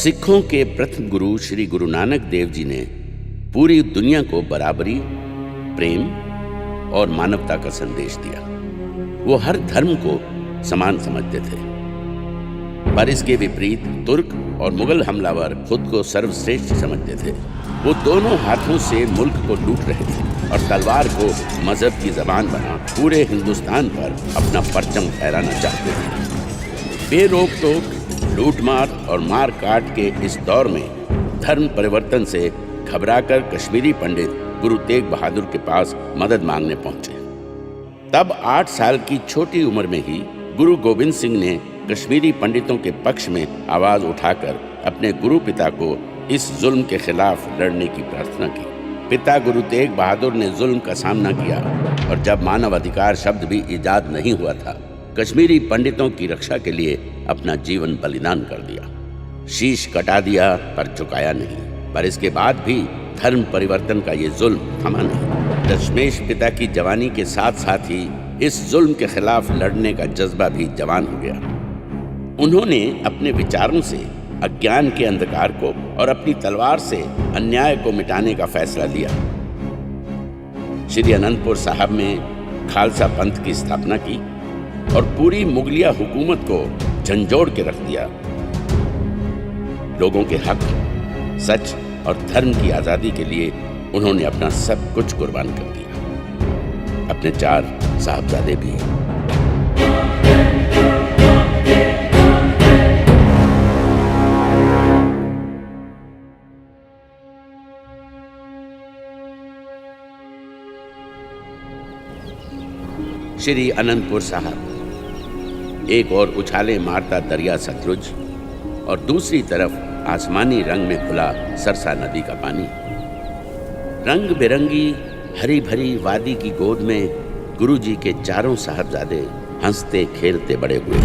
सिखों के प्रथम गुरु श्री गुरु नानक देव जी ने पूरी दुनिया को बराबरी, प्रेम और मानवता का संदेश दिया। वो हर धर्म को समान समझते थे, पर इसके विपरीत तुर्क और मुगल हमलावर खुद को सर्वश्रेष्ठ समझते थे। वो दोनों हाथों से मुल्क को लूट रहे थे और तलवार को मजहब की जबान बना पूरे हिंदुस्तान पर अपना परचम फहराना चाहते थे। बेरोक टोक लूटमार और मार काट के इस दौर में धर्म परिवर्तन से घबराकर कश्मीरी पंडित गुरु तेग बहादुर के पास मदद मांगने पहुंचे। तब 8 साल की छोटी उम्र में ही गुरु गोविंद सिंह ने कश्मीरी पंडितों के पक्ष में आवाज उठाकर अपने गुरु पिता को इस जुल्म के खिलाफ लड़ने की प्रार्थना की। पिता गुरु तेग बहादुर ने जुल्म का सामना किया और जब मानव अधिकार शब्द भी इजाद नहीं हुआ था, कश्मीरी पंडितों की रक्षा के लिए अपना जीवन बलिदान कर दिया। शीश कटा दिया पर झुकाया नहीं। पर इसके बाद भी धर्म परिवर्तन का ये जुल्म थमा नहीं। दशमेश पिता की जवानी के साथ साथ ही इस जुल्म के खिलाफ लड़ने का जज्बा भी जवान हो गया। उन्होंने अपने विचारों से अज्ञान के अंधकार को और अपनी तलवार से अन्याय को मिटाने का फैसला लिया। श्री अनंतपुर साहब में खालसा पंथ की स्थापना की और पूरी मुगलिया हुकूमत को झंझोड़ के रख दिया। लोगों के हक, सच और धर्म की आजादी के लिए उन्होंने अपना सब कुछ कुर्बान कर दिया, अपने 4 साहबजादे भी। श्री अनंतपुर साहब एक और उछाले मारता दरिया सतलुज और दूसरी तरफ आसमानी रंग में खुला सरसा नदी का पानी। रंग बिरंगी हरी भरी वादी की गोद में गुरुजी के 4 साहबजादे हंसते खेलते बड़े हुए।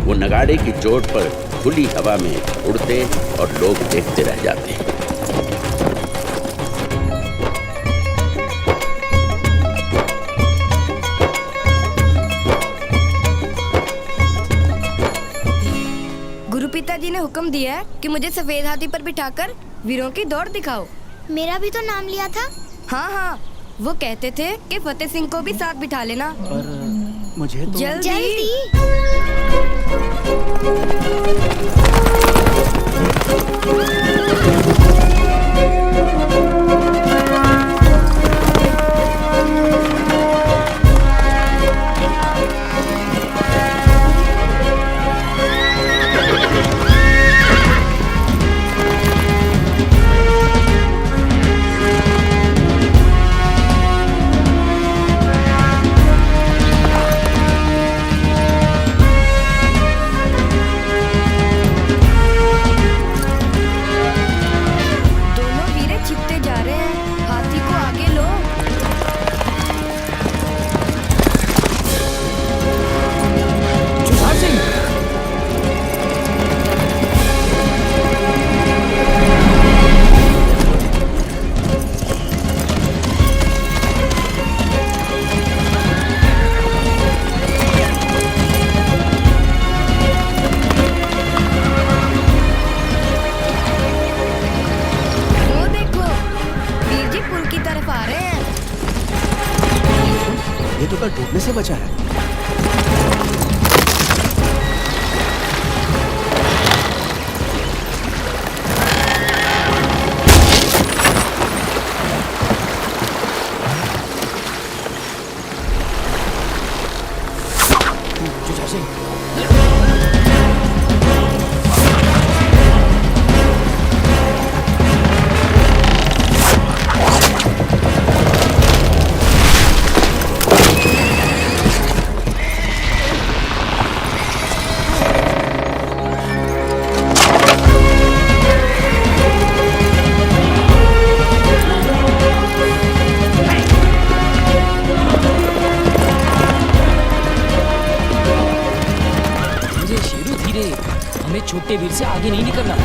वो नगाड़े की चोट पर खुली हवा में उड़ते और लोग देखते रह जाते। पिताजी ने हुक्म दिया है कि मुझे सफेद हाथी पर बिठाकर वीरों की दौड़ दिखाओ। मेरा भी तो नाम लिया था। हाँ, वो कहते थे कि फतेह सिंह को भी साथ बिठा लेना। पर मुझे तो जल्दी। डूबने से बचा है। छोटे वीर से आगे नहीं निकलना।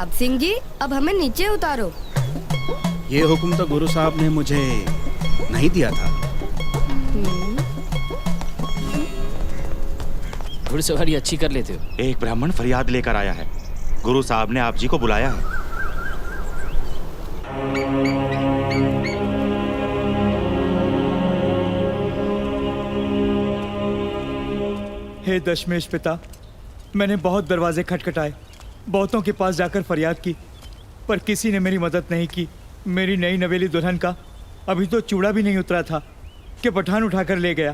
प्रताप सिंह जी, अब हमें नीचे उतारो। ये हुक्म तो गुरु साहब ने मुझे नहीं दिया था। घुड़सवारी अच्छी कर लेते हो। एक ब्राह्मण फरियाद लेकर आया है। गुरु साहब ने आप जी को बुलाया है। हे दशमेश पिता, मैंने बहुत दरवाजे खटखटाए, बहुतों के पास जाकर फरियाद की, पर किसी ने मेरी मदद नहीं की। मेरी नई नवेली दुल्हन का अभी तो चूड़ा भी नहीं उतरा था कि पठान उठाकर ले गया।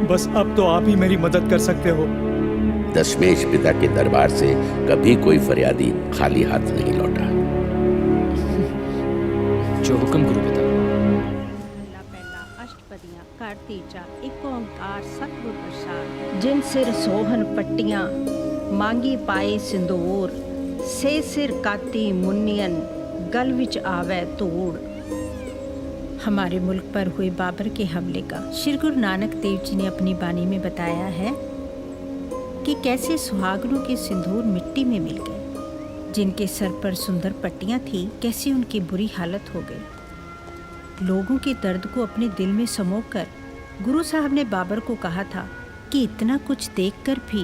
बस अब तो आप ही मेरी मदद कर सकते हो। दशमेश पिता के दरबार से कभी कोई फरियादी खाली हाथ नहीं लौटा। जो हुक्म गुरु पिता। ਪਹਿਲਾ ਅਸ਼ਟਪਦੀਆਂ ਕਰ ਤੀਜਾ ਇੱਕ ਓੰਕਾਰ ਸਤਿਗੁਰ ਪ੍ਰਸਾਦ। ਜਿਨ ਸਿਰ ਸੋਹਨ ਪੱਟੀਆਂ मांगी पाए सिंदूर से सिर काती मुन्नियन गल विच आवे धूड़। हमारे मुल्क पर हुए बाबर के हमले का श्री गुरु नानक देव जी ने अपनी बानी में बताया है कि कैसे सुहागनों के सिंदूर मिट्टी में मिल गए, जिनके सर पर सुंदर पट्टियां थी कैसी उनकी बुरी हालत हो गई। लोगों के दर्द को अपने दिल में समोकर गुरु साहब ने बाबर को कहा था कि इतना कुछ देखकर भी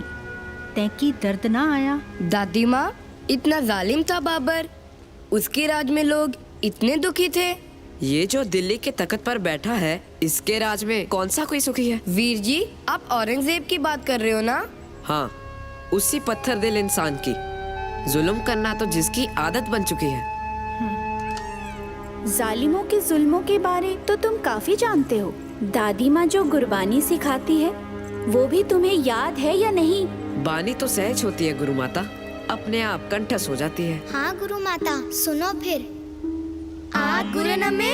तैकी दर्द ना आया। दादी माँ, इतना जालिम था बाबर, उसके राज में लोग इतने दुखी थे। ये जो दिल्ली के तख्त पर बैठा है, इसके राज में कौन सा कोई सुखी है? वीर जी, आप औरंगजेब की बात कर रहे हो ना? हाँ, उसी पत्थर दिल इंसान की। जुल्म करना तो जिसकी आदत बन चुकी है। जालिमों के जुल्मों के बारे तो तुम काफी जानते हो। दादी माँ जो गुरबानी सिखाती है वो भी तुम्हें याद है या नहीं? बानी तो सहज होती है गुरु माता, अपने आप कंठस्थ हो जाती है। हाँ गुरु माता, सुनो फिर। आद गुरु नमे,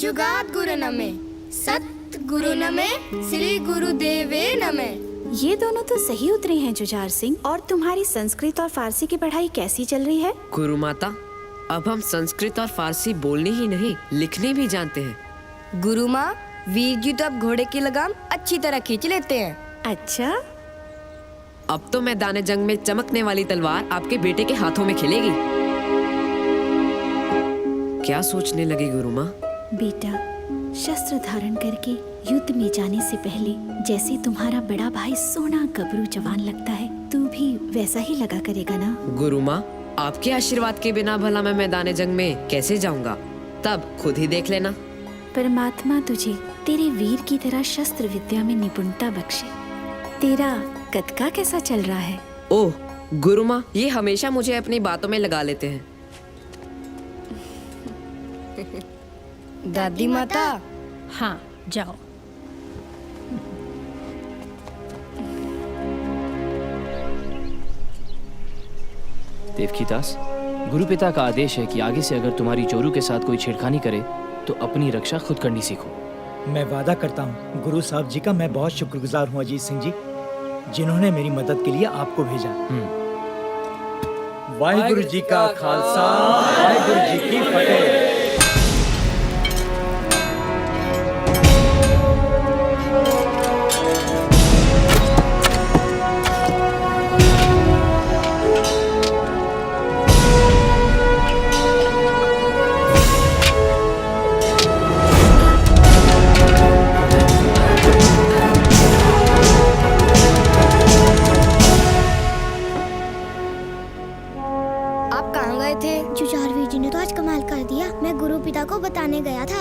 जुगाद गुरु नमे, सत गुरु नमे, श्री गुरुदेवे नमे। ये दोनों तो सही उतरे हैं जुझार सिंह। और तुम्हारी संस्कृत और फारसी की पढ़ाई कैसी चल रही है? गुरु माता, अब हम संस्कृत और फारसी बोलनी ही नहीं, लिखने भी जानते हैं। गुरु माँ, वीर जी तो अब घोड़े की लगाम अच्छी तरह खींच लेते हैं। अच्छा, अब तो मैदान जंग में चमकने वाली तलवार आपके बेटे के हाथों में खिलेगी। क्या सोचने लगी गुरु माँ? बेटा, शस्त्र धारण करके युद्ध में जाने से पहले जैसे तुम्हारा बड़ा भाई सोना गबरू जवान लगता है, तू भी वैसा ही लगा करेगा ना? गुरु माँ, आपके आशीर्वाद के बिना भला मैं मैदान जंग में कैसे जाऊंगा? तब खुद ही देख लेना। परमात्मा तुझे तेरे वीर की तरह शस्त्र विद्या में निपुणता बख्शे। तेरा कदका कैसा चल रहा है? ओह गुरु माँ, ये हमेशा मुझे अपनी बातों में लगा लेते हैं। दादी माता। हाँ, जाओ। देवकीदास, गुरु पिता का आदेश है कि आगे से अगर तुम्हारी चोरू के साथ कोई छेड़खानी करे तो अपनी रक्षा खुद करनी सीखो। मैं वादा करता हूँ गुरु साहब जी का मैं बहुत शुक्रगुजार हूँ अजीत सिंह जी, जिन्होंने मेरी मदद के लिए आपको भेजा। वाहिगुरु जी का खालसा, वाहिगुरु जी की फतेह। जुझार वीर जी ने तो आज कमाल कर दिया। मैं गुरु पिता को बताने गया था।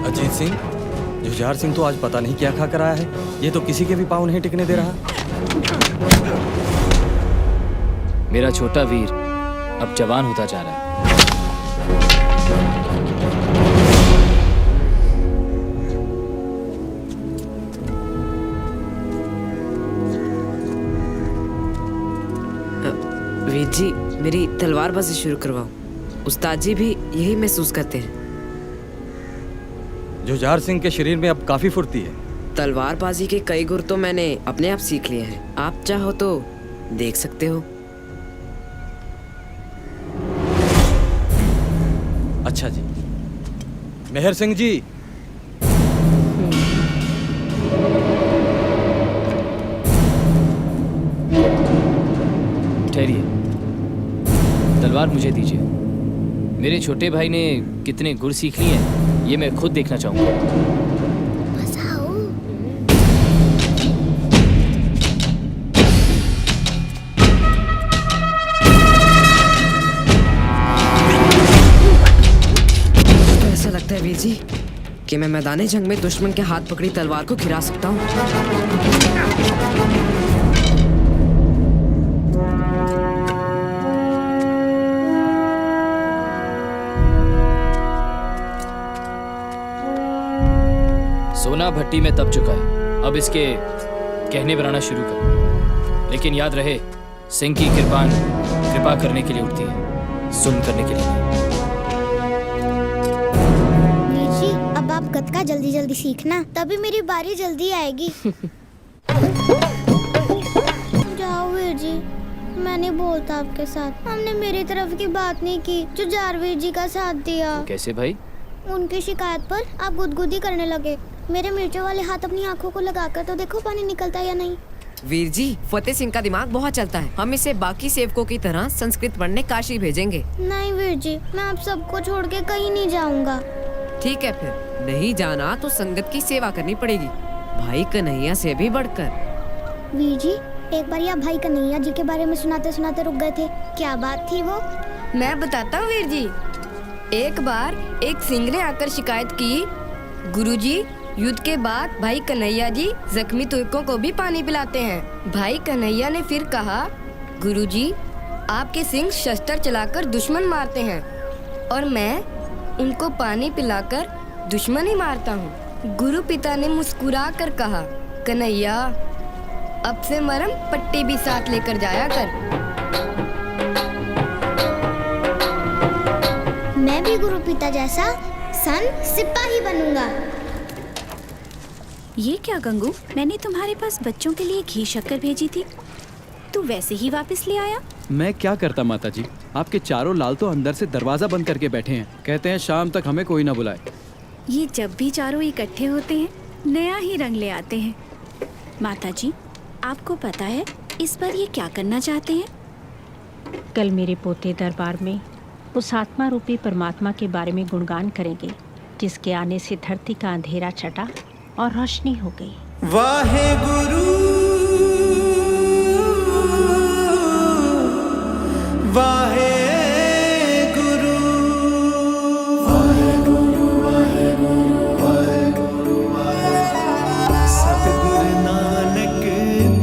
अजीत सिंह, जुझार सिंह तो आज पता नहीं क्या खा कर आया है। ये तो किसी के भी पाँव नहीं टिकने दे रहा। मेरा छोटा वीर अब जवान होता जा रहा है। वीर जी, मेरी तलवारबाजी शुरू करवाओ। उस्ताद जी भी यही महसूस करते हैं। जुझार सिंह के शरीर में अब काफी फुर्ती है। तलवारबाजी के कई गुर तो मैंने अपने आप सीख लिए हैं। आप चाहो तो देख सकते हो। अच्छा जी। मेहर सिंह जी, ठहरिए, तलवार मुझे दीजिए। मेरे छोटे भाई ने कितने गुर सीख लिए हैं ये मैं खुद देखना चाहूंगा। बसाओ। तो ऐसा लगता है वीर जी कि मैं मैदाने जंग में दुश्मन के हाथ पकड़ी तलवार को गिरा सकता हूँ। सोना भट्टी में तप चुका है, अब इसके कहने बनाना शुरू कर। लेकिन याद रहे, सिंह की कृपान कृपा करने के लिए उठती है, सुन करने के लिए नहीं। वीर जी, अब आप गतका जल्दी जल्दी सीखना, तभी मेरी बारी जल्दी आएगी। जाओ वीर जी, मैं नहीं बोलता आपके साथ। हमने मेरी तरफ की बात नहीं की, जो जारवीर जी का साथ दिया। कैसे भाई? उनकी शिकायत पर आप गुदगुदी करने लगे। मेरे मिर्चों वाले हाथ अपनी आंखों को लगाकर तो देखो पानी निकलता या नहीं। वीर जी, फतेह सिंह का दिमाग बहुत चलता है। हम इसे बाकी सेवकों की तरह संस्कृत पढ़ने काशी भेजेंगे। नहीं वीर जी, मैं आप सबको छोड़ के कहीं नहीं जाऊंगा। ठीक है, फिर नहीं जाना तो संगत की सेवा करनी पड़ेगी, भाई कन्हैया से भी बढ़कर। वीर जी, एक बार आप भाई कन्हैया जी के बारे में सुनाते सुनाते रुक गए थे, क्या बात थी वो? मैं बताता हूँ वीर जी। एक बार एक सिंह ने आकर शिकायत की, गुरुजी, युद्ध के बाद भाई कन्हैया जी जख्मी तुर्कों को भी पानी पिलाते हैं। भाई कन्हैया ने फिर कहा, गुरुजी, आपके सिंह शस्त्र चलाकर दुश्मन मारते हैं और मैं उनको पानी पिलाकर दुश्मन ही मारता हूँ। गुरु पिता ने मुस्कुरा कर कहा, कन्हैया, अब से मरम पट्टी भी साथ लेकर जाया कर। मैं भी गुरु पिता जैसा सन सिपाही बनूंगा। ये क्या गंगू, मैंने तुम्हारे पास बच्चों के लिए घी शक्कर भेजी थी, तू वैसे ही वापस ले आया? मैं क्या करता माता जी, आपके चारों लाल तो अंदर से दरवाजा बंद करके बैठे हैं। कहते हैं शाम तक हमें कोई ना बुलाए। ये जब भी चारों इकट्ठे होते हैं नया ही रंग ले आते हैं। माता जी, आपको पता है इस पर ये क्या करना चाहते हैं? कल मेरे पोते दरबार में उस आत्मा रूपी परमात्मा के बारे में गुणगान करेंगे, जिसके आने से धरती का अंधेरा छटा और रोशनी हो गई। वाहे गुरु वाहे गुरु वाहे गुरु वाहे गुरु वाहे गुरु वाहे सतगुरु नानक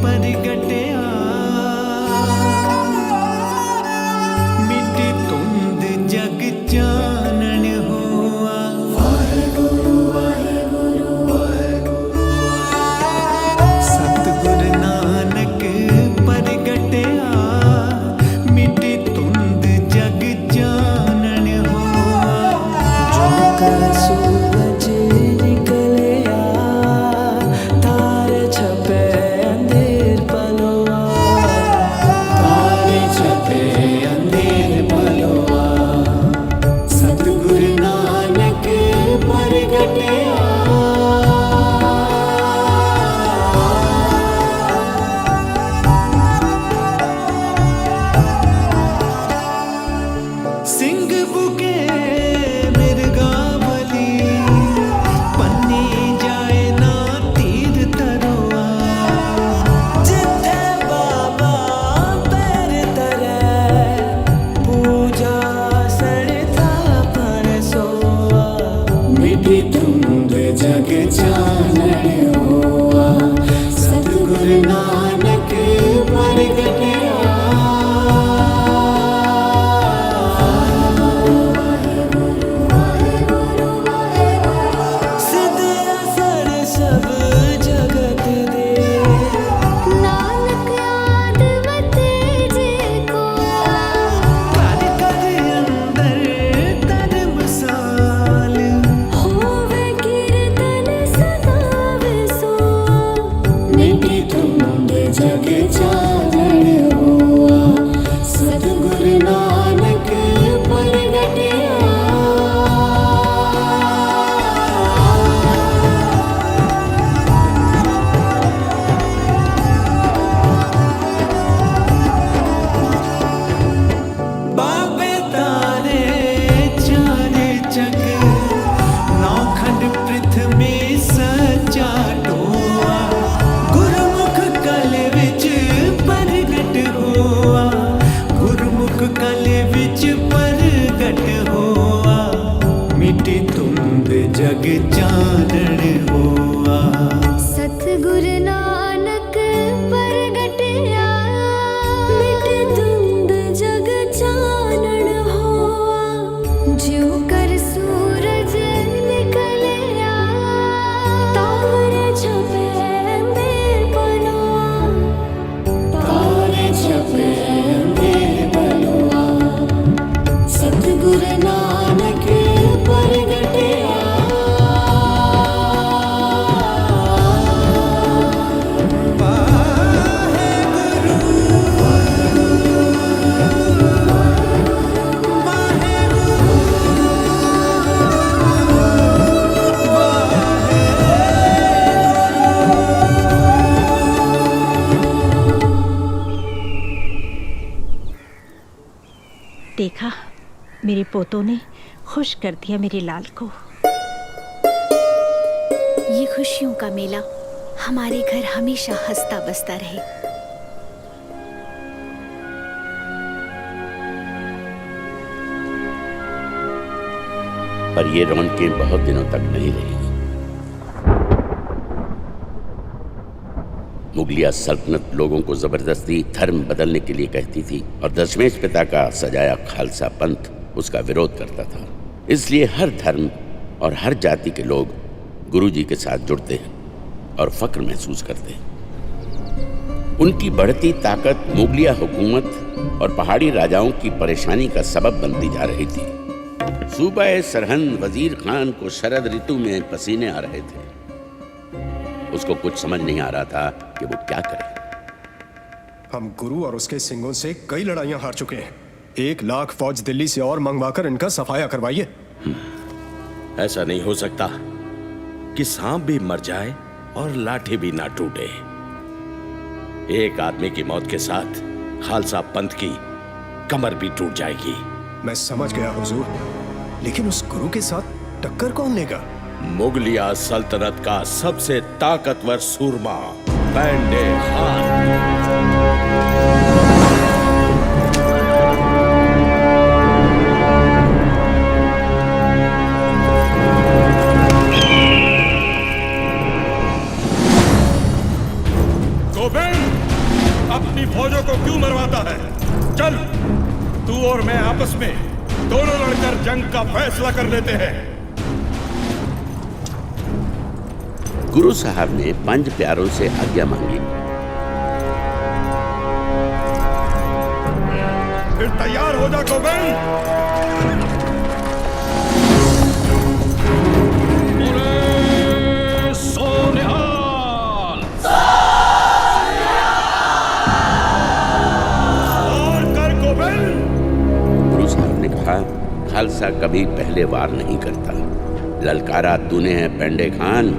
परगटया मिटी तुंद जग चानन हुआ। वाहे गुरु वाहे गुरु वाहे गुरु सत देखा, मेरे पोतों ने खुश कर दिया मेरे लाल को। ये खुशियों का मेला हमारे घर हमेशा हंसता बसता रहे। पर ये रौनकें बहुत दिनों तक नहीं रही। मुगलिया सल्तनत लोगों को जबरदस्ती धर्म बदलने के लिए कहती थी और दशमेश पिता का सजाया खालसा पंथ उसका विरोध करता था। इसलिए हर धर्म और हर जाति के लोग गुरुजी के साथ जुड़ते हैं और फक्र महसूस करते हैं। उनकी बढ़ती ताकत मुगलिया हुकूमत और पहाड़ी राजाओं की परेशानी का सबब बनती जा रही थी। सूबा सरहंद वजीर खान को शरद ऋतु में पसीने आ रहे थे। उसको कुछ समझ नहीं आ रहा था कि वो क्या करे। हम गुरु और उसके सिंगों से कई लड़ाइयां हार चुके हैं। 1 लाख फौज दिल्ली से और मंगवाकर इनका सफाया करवाइए। ऐसा नहीं हो सकता कि सांप भी मर जाए और लाठी भी ना टूटे। एक आदमी की मौत के साथ खालसा पंथ की कमर भी टूट जाएगी। मैं समझ गया हुजूर, लेकिन उस गुरु के साथ टक्कर कौन लेगा? मुगलिया सल्तनत का सबसे ताकतवर सूरमा पेंडे खान। अपनी फौजों को क्यों मरवाता है? चल, तू और मैं आपस में दोनों लड़कर जंग का फैसला कर लेते हैं। गुरु साहब ने 5 प्यारों से आज्ञा मांगी। फिर तैयार हो जा गोविंद। खालसा कभी पहले वार नहीं करता। ललकारा तूने है पेंडे खान,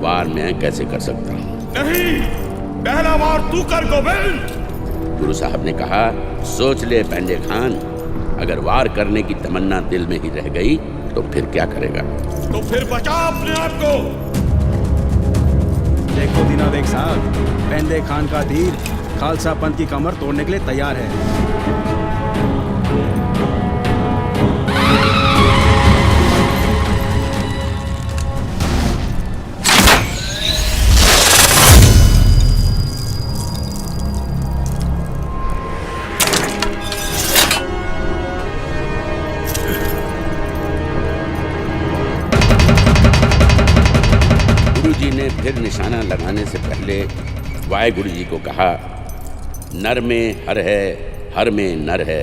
वार मैं कैसे कर सकता हूँ? नहीं, पहला वार तू कर गोविंद। गुरु साहब ने कहा, सोच ले पेंडे खान, अगर वार करने की तमन्ना दिल में ही रह गई तो फिर क्या करेगा? तो फिर बचा अपने आप को। देखो दीनाबेग साहब, पेंडे खान का तीर खालसा पंथ की कमर तोड़ने के लिए तैयार है। फिर निशाना लगाने से पहले वाहेगुरु जी को कहा, नर में हर है, हर में नर है,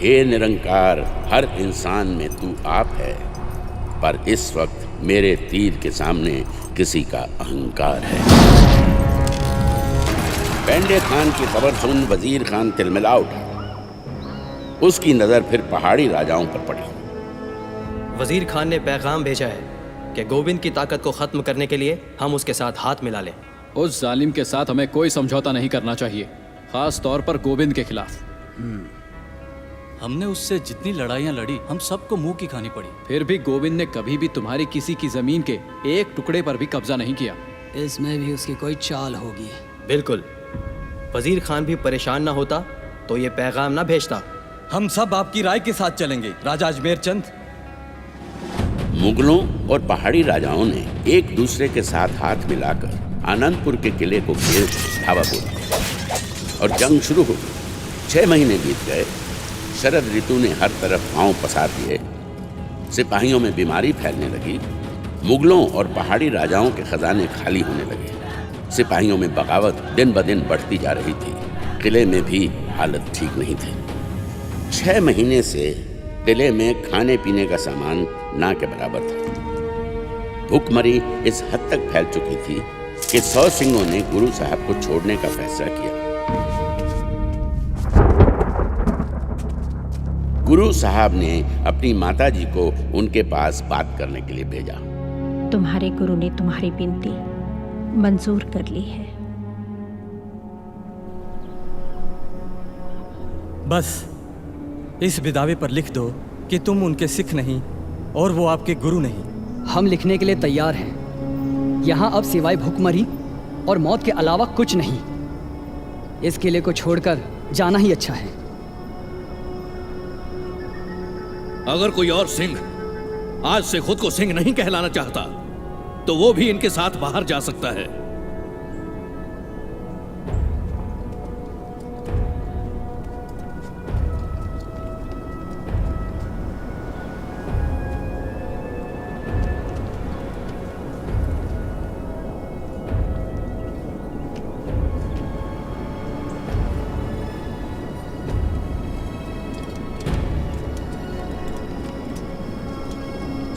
हे निरंकार, हर इंसान में तू आप है, पर इस वक्त मेरे तीर के सामने किसी का अहंकार है। पेंडे खान की खबर सुन वजीर खान तिलमिला उठा। उसकी नजर फिर पहाड़ी राजाओं पर पड़ी। वजीर खान ने पैगाम भेजा है कि गोविंद की ताकत को खत्म करने के लिए हम उसके साथ हाथ मिला लें। उस जालिम के साथ हमें कोई समझौता नहीं करना चाहिए, खास तौर पर गोविंद के खिलाफ। हमने उससे जितनी लड़ाइयां लड़ी, हम सबको मुंह की खानी पड़ी। फिर भी गोविंद ने कभी भी तुम्हारी किसी की जमीन के एक टुकड़े पर भी कब्जा नहीं किया। इसमें भी उसकी कोई चाल होगी। बिल्कुल। वजीर खान भी परेशान ना होता तो ये पैगाम ना भेजता। हम सब आपकी राय के साथ चलेंगे राजा अजमेर चंद। मुगलों और पहाड़ी राजाओं ने एक दूसरे के साथ हाथ मिलाकर आनंदपुर के किले को घेर धावा बोला और जंग शुरू हो गई। 6 महीने बीत गए। शरद ऋतु ने हर तरफ पांव पसार दिए। सिपाहियों में बीमारी फैलने लगी। मुगलों और पहाड़ी राजाओं के खजाने खाली होने लगे। सिपाहियों में बगावत दिन ब दिन बढ़ती जा रही थी। किले में भी हालत ठीक नहीं थी। 6 महीने से किले में खाने पीने का सामान ना के बराबर था। भूखमरी इस हद तक फैल चुकी थी कि 100 सिंहों ने गुरु साहब को छोड़ने का फैसला किया। गुरु साहब ने अपनी माताजी को उनके पास बात करने के लिए भेजा। तुम्हारे गुरु ने तुम्हारी विनती मंजूर कर ली है। बस इस बिदावे पर लिख दो कि तुम उनके सिख नहीं और वो आपके गुरु नहीं। हम लिखने के लिए तैयार हैं। यहाँ अब सिवाय भूखमरी और मौत के अलावा कुछ नहीं। इस किले को छोड़कर जाना ही अच्छा है। अगर कोई और सिंह आज से खुद को सिंह नहीं कहलाना चाहता तो वो भी इनके साथ बाहर जा सकता है।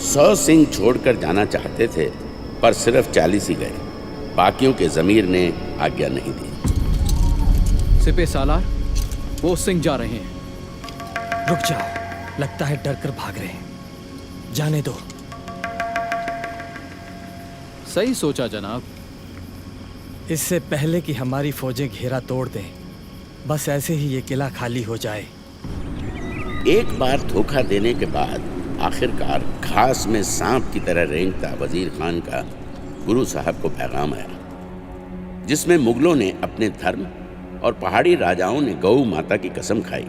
सौ सिंह छोड़कर जाना चाहते थे पर सिर्फ 40 ही गए। बाकियों के जमीर ने आज्ञा नहीं दी। सिपे सालार, वो सिंह जा रहे हैं। रुक जाओ, लगता है डर कर भाग रहे हैं। जाने दो। सही सोचा जनाब। इससे पहले कि हमारी फौजें घेरा तोड़ दें, बस ऐसे ही ये किला खाली हो जाए। एक बार धोखा देने के बाद आखिरकार घास में सांप की तरह रेंगता वजीर खान का गुरु साहब को पैगाम आया, जिसमें मुगलों ने अपने धर्म और पहाड़ी राजाओं ने गौ माता की कसम खाई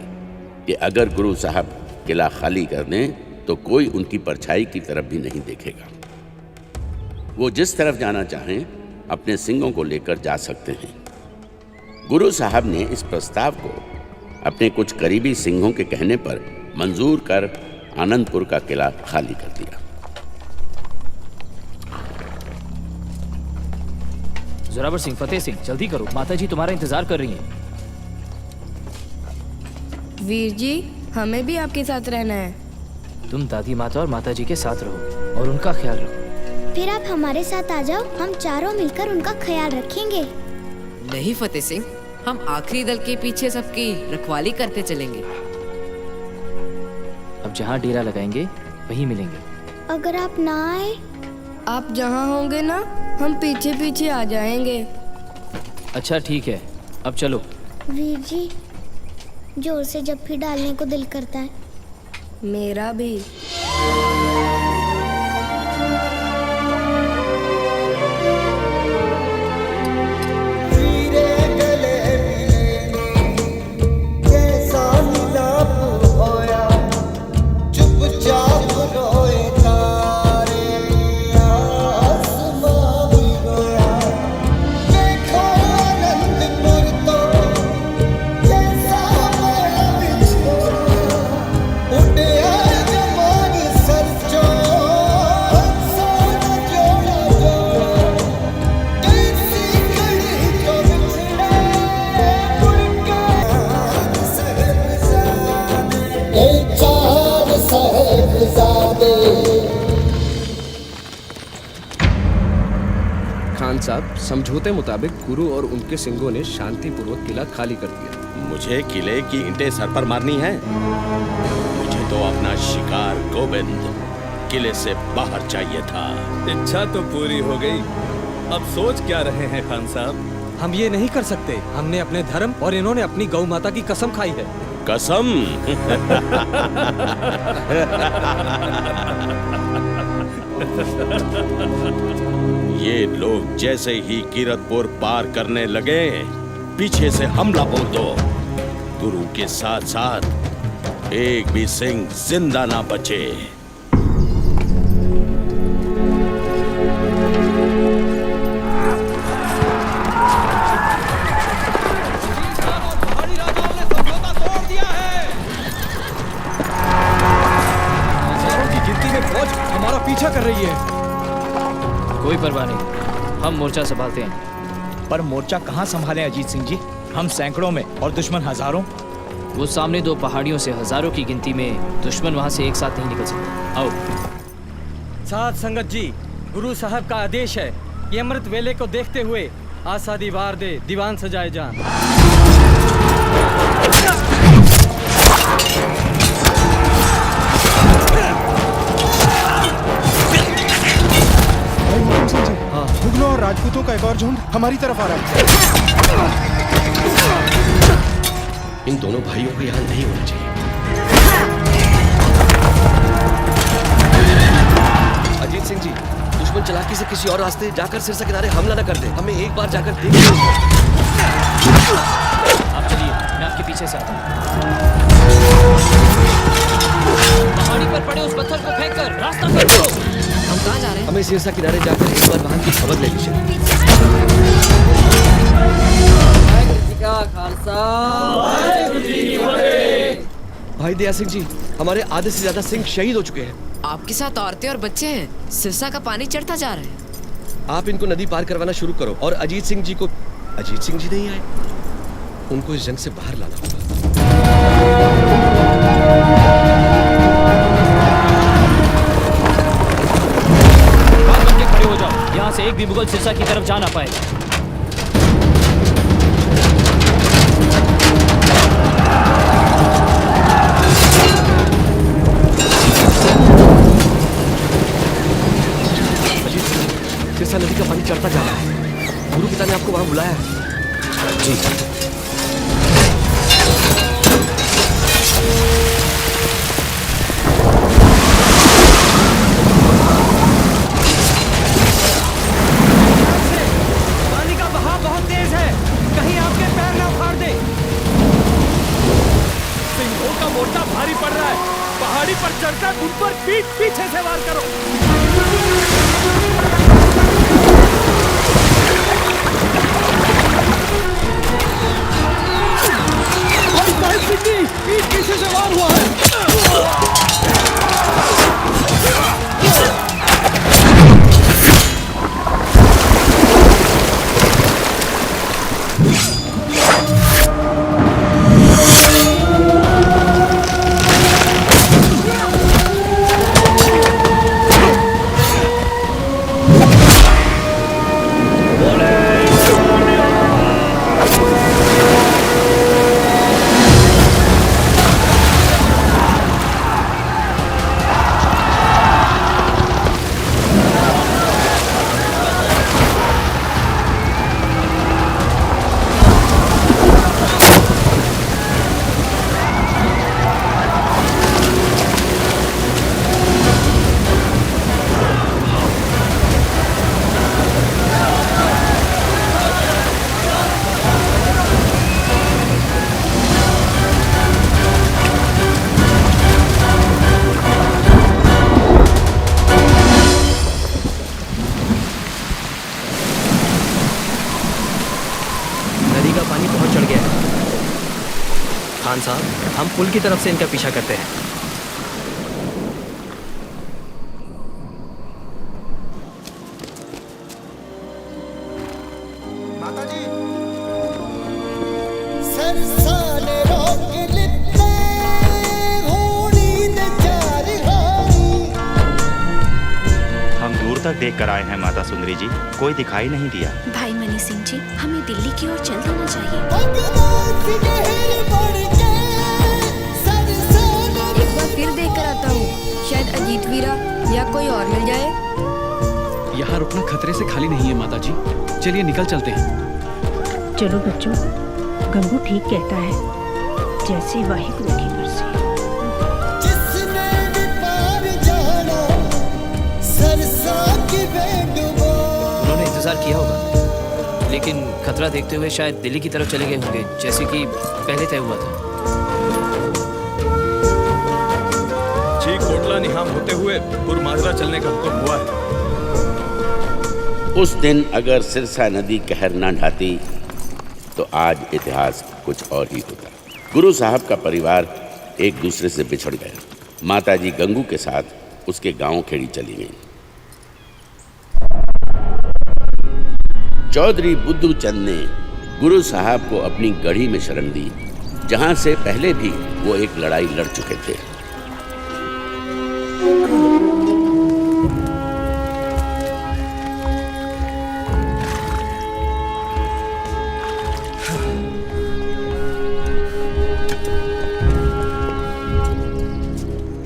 कि अगर गुरु साहब किला खाली कर दें तो कोई उनकी परछाई की तरफ भी नहीं देखेगा। वो जिस तरफ जाना चाहें अपने सिंगों को लेकर जा सकते हैं। गुरु साहब ने इस प्रस्ताव को अपने कुछ करीबी सिंहों के कहने पर मंजूर कर आनंदपुर का किला खाली कर दिया। जोरावर सिंह, फतेह सिंह, जल्दी करो, माताजी तुम्हारा इंतजार कर रही हैं। वीर जी, हमें भी आपके साथ रहना है। तुम दादी माता और माताजी के साथ रहो और उनका ख्याल रखो। फिर आप हमारे साथ आ जाओ, हम चारों मिलकर उनका ख्याल रखेंगे। नहीं फतेह सिंह, हम आखिरी दल के पीछे सबकी रखवाली करते चलेंगे। अब जहाँ डेरा लगाएंगे वहीं मिलेंगे। अगर आप ना आए? आप जहाँ होंगे ना, हम पीछे पीछे आ जाएंगे। अच्छा ठीक है, अब चलो। वीर जी, जोर से जप्फी डालने को दिल करता है। मेरा भी। खान साहब, समझौते मुताबिक गुरु और उनके सिंगों ने शांतिपूर्वक किला खाली कर दिया। मुझे किले की ईंटें सर पर मारनी है। मुझे तो अपना शिकार गोविंद किले से बाहर चाहिए था। इच्छा तो पूरी हो गई, अब सोच क्या रहे हैं खान साहब? हम ये नहीं कर सकते। हमने अपने धर्म और इन्होंने अपनी गौ माता की कसम खाई है। कसम? ये लोग जैसे ही कीरतपुर पार करने लगे, पीछे से हमला बोल दो। गुरु के साथ साथ एक भी सिंह जिंदा ना बचे। हमारा पीछा कर रही है। कोई परवाह नहीं, हम मोर्चा संभालते हैं। पर मोर्चा कहाँ संभालें अजीत सिंह जी? हम सैकड़ों में और दुश्मन हजारों। वो सामने दो पहाड़ियों से हजारों की गिनती में दुश्मन वहां से एक साथ नहीं निकल सकते। आओ। साथ संगत जी, गुरु साहब का आदेश है कि अमृत वेले को देखते हुए आशा दीवार दे दीवान सजाए जान। मुगलों और राजपूतों का एक और झुंड हमारी तरफ आ रहा है। इन दोनों भाइयों को यहाँ नहीं होना चाहिए। अजीत सिंह जी, दुश्मन चालाकी से किसी और रास्ते जाकर सिरसा किनारे हमला न कर दे। हमें एक बार जाकर देख लें। आप चलिए, मैं आपके पीछे से आता हूँ। पहाड़ी पर पड़े उस पत्थर को फेंक कर रास्ता कर दो। हम कहाँ जा रहे हैं? हमें सिरसा किनारे जाकर एक बार वहां की खबर ले लीजिए। भाई दया सिंह जी, हमारे आधे से ज्यादा सिंह शहीद हो चुके हैं। आपके साथ औरतें और बच्चे हैं। सिरसा का पानी चढ़ता जा रहा है। आप इनको नदी पार करवाना शुरू करो और अजीत सिंह जी को। अजीत सिंह जी नहीं आए, उनको इस जंग से बाहर लाना होगा। खड़े हो जाओ, यहाँ से एक भी मुगल सिरसा की तरफ जा ना पाएगा। सिरसा नदी का पानी चढ़ता जा रहा है। गुरु पिता ने आपको वहां बुलाया है। जी। पानी का बहाव बहुत तेज है, कहीं आपके पैर ना उखाड़ दे। सिंहों का मोर्चा भारी पड़ रहा है। पहाड़ी पर चढ़कर उन पर पीछे से वार करो। पीछे से वार हुआ है। खान साहब, हम पुल की तरफ से इनका पीछा करते हैं। माताजी, हम दूर तक देख कर आए हैं माता सुंदरी जी, कोई दिखाई नहीं दिया। भाई मनी सिंह जी, हमें दिल्ली की ओर चल देना चाहिए। एक बार फिर देख कर आता हूँ, शायद अजीत वीरा या कोई और मिल जाए। यहाँ रुकना खतरे से खाली नहीं है माताजी। चलिए निकल चलते हैं। चलो बच्चों, गंगू ठीक कहता है, जैसी वाहिगुरु की मर्जी। उन्होंने इंतजार किया होगा, लेकिन खतरा देखते हुए शायद दिल्ली की तरफ चले गए होंगे, जैसे कि पहले तय हुआ था। जी, कोटला निहाम होते हुए पुरमाजरा चलने का हुक्म हुआ है। उस दिन अगर सिरसा नदी कहर न ढाती तो आज इतिहास कुछ और ही होता। गुरु साहब का परिवार एक दूसरे से बिछड़ गया। माताजी गंगू के साथ उसके गांव खेड़ी चली गई। चौधरी बुद्धू चंद ने गुरु साहब को अपनी गढ़ी में शरण दी, जहां से पहले भी वो एक लड़ाई लड़ चुके थे।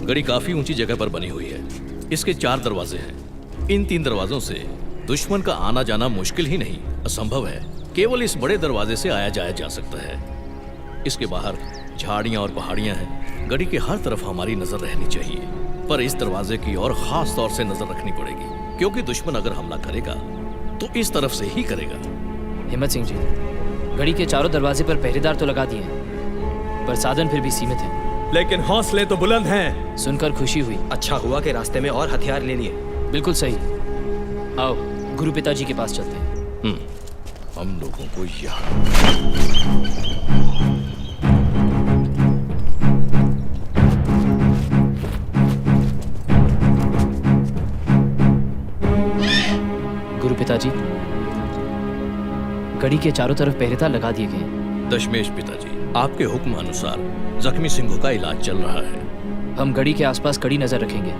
गढ़ी काफी ऊंची जगह पर बनी हुई है। इसके 4 दरवाजे हैं। इन 3 दरवाजों से दुश्मन का आना जाना मुश्किल ही नहीं, असंभव है। केवल इस बड़े दरवाजे से आया जाया जा सकता है। इसके बाहर झाड़ियां और पहाड़ियां हैं। गढ़ी के हर तरफ हमारी नजर रहनी चाहिए। पर इस दरवाजे की ओर खास तौर से नजर रखनी पड़ेगी, क्योंकि दुश्मन अगर हमला करेगा तो इस तरफ से ही करेगा। हिम्मत सिंह जी, गढ़ी के चारों दरवाजे पर पहरेदार तो लगा दिए हैं, पर साधन फिर भी सीमित है। लेकिन हौसले तो बुलंद हैं। सुनकर खुशी हुई। अच्छा हुआ कि रास्ते में और हथियार ले लिए। बिल्कुल सही। आओ गुरु पिताजी के पास चलते हैं। हम लोगों को यहाँ गुरु पिताजी, गढ़ी के चारों तरफ पहरेदार लगा दिए गए हैं। दशमेश पिताजी, आपके हुक्म अनुसार जख्मी सिंहों का इलाज चल रहा है। हम गढ़ी के आसपास कड़ी नजर रखेंगे।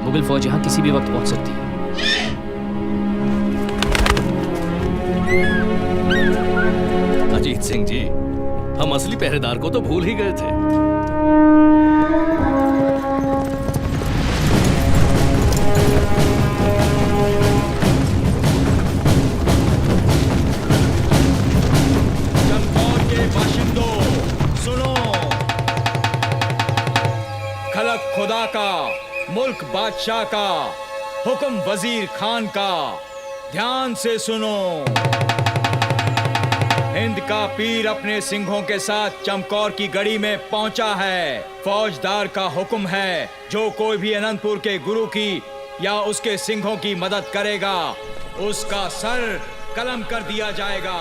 मुगल फौज यहाँ किसी भी वक्त पहुंच सकती है। अजीत सिंह जी, हम असली पहरेदार को तो भूल ही गए थे। चमकौर के बाशिंदों सुनो, खलक खुदा का, मुल्क बादशाह का, हुक्म वजीर खान का, ध्यान से सुनो। हिंद का पीर अपने सिंहों के साथ चमकौर की गढ़ी में पहुंचा है। फौजदार का हुक्म है, जो कोई भी अनंतपुर के गुरु की या उसके सिंहों की मदद करेगा, उसका सर कलम कर दिया जाएगा।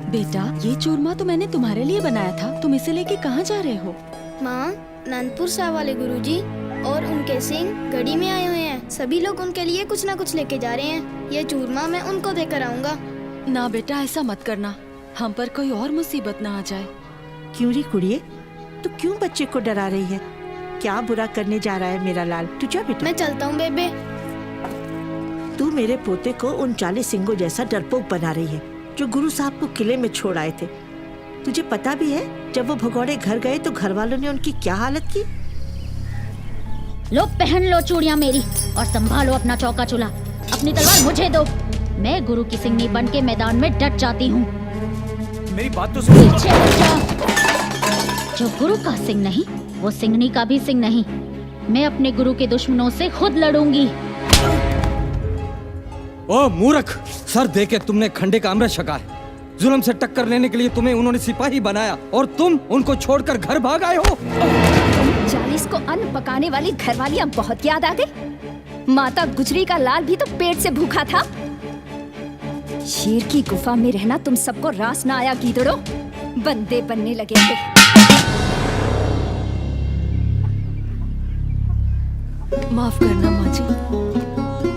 बेटा, ये चूरमा तो मैंने तुम्हारे लिए बनाया था। तुम इसे लेके कहाँ जा रहे हो? माँ, अनंतपुर साहब वाले गुरुजी और उनके सिंह गढ़ी में आए हुए हैं। सभी लोग उनके लिए कुछ ना कुछ लेके जा रहे हैं। ये चूरमा मैं उनको देकर आऊंगा। ना बेटा, ऐसा मत करना, हम पर कोई और मुसीबत ना आ जाए। क्यों री कुड़िए, तू क्यों बच्चे को डरा रही है? क्या बुरा करने जा रहा है मेरा लाल? तू जा बेटा। मैं चलता हूँ बेबे। तू मेरे पोते को उन 40 सिंगों जैसा डरपोक बना रही है जो गुरु साहब को किले में छोड़ आए थे। तुझे पता भी है जब वो भगौड़े घर गए तो घर वालों ने उनकी क्या हालत की? लो पहन लो चूड़ियाँ मेरी और संभालो अपना चौका चूल्हा। अपनी तलवार मुझे दो। मैं गुरु की सिंगनी बन के मैदान में डट जाती हूँ। मेरी बात तो सुनो। पीछे हट जाओ। जो गुरु का सिंह नहीं, वो सिंगनी का भी सिंह नहीं। मैं अपने गुरु के दुश्मनों से खुद लड़ूंगी। ओ मूर्ख, सर दे के तुमने खंडे का अमृत छका है। जुल्म से टक्कर लेने के लिए तुम्हें उन्होंने सिपाही बनाया और तुम उनको छोड़कर घर भाग आए हो। 40 को अन्न पकाने वाली घरवालियाँ बहुत याद आ गई। माता गुजरी का लाल भी तो पेट से भूखा था। शेर की गुफा में रहना तुम सबको रास ना आया गीदड़ो। बंदे बनने लगे थे। माफ करना माँ जी,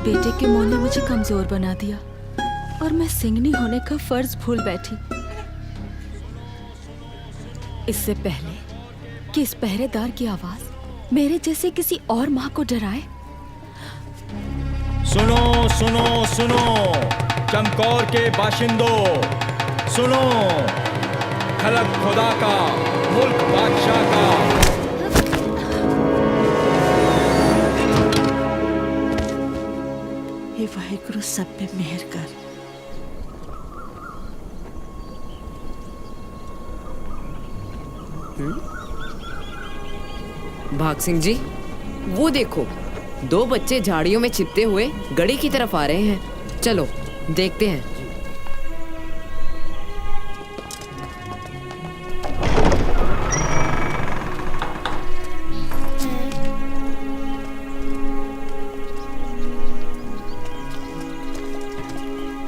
बेटे के मोह ने मुझे कमजोर बना दिया और मैं सिंगनी होने का फर्ज भूल बैठी। इससे पहले कि इस पहरेदार की आवाज मेरे जैसे किसी और माँ को डराए। सुनो सुनो सुनो, चमकौर के बाशिंदों सुनो, खलक खुदा का, मुल्क बादशाह का। हे वाहिगुरु, सब पे मेहर कर। भाग सिंह जी, वो देखो, 2 बच्चे झाड़ियों में छिपते हुए गढ़ी की तरफ आ रहे हैं। चलो देखते हैं।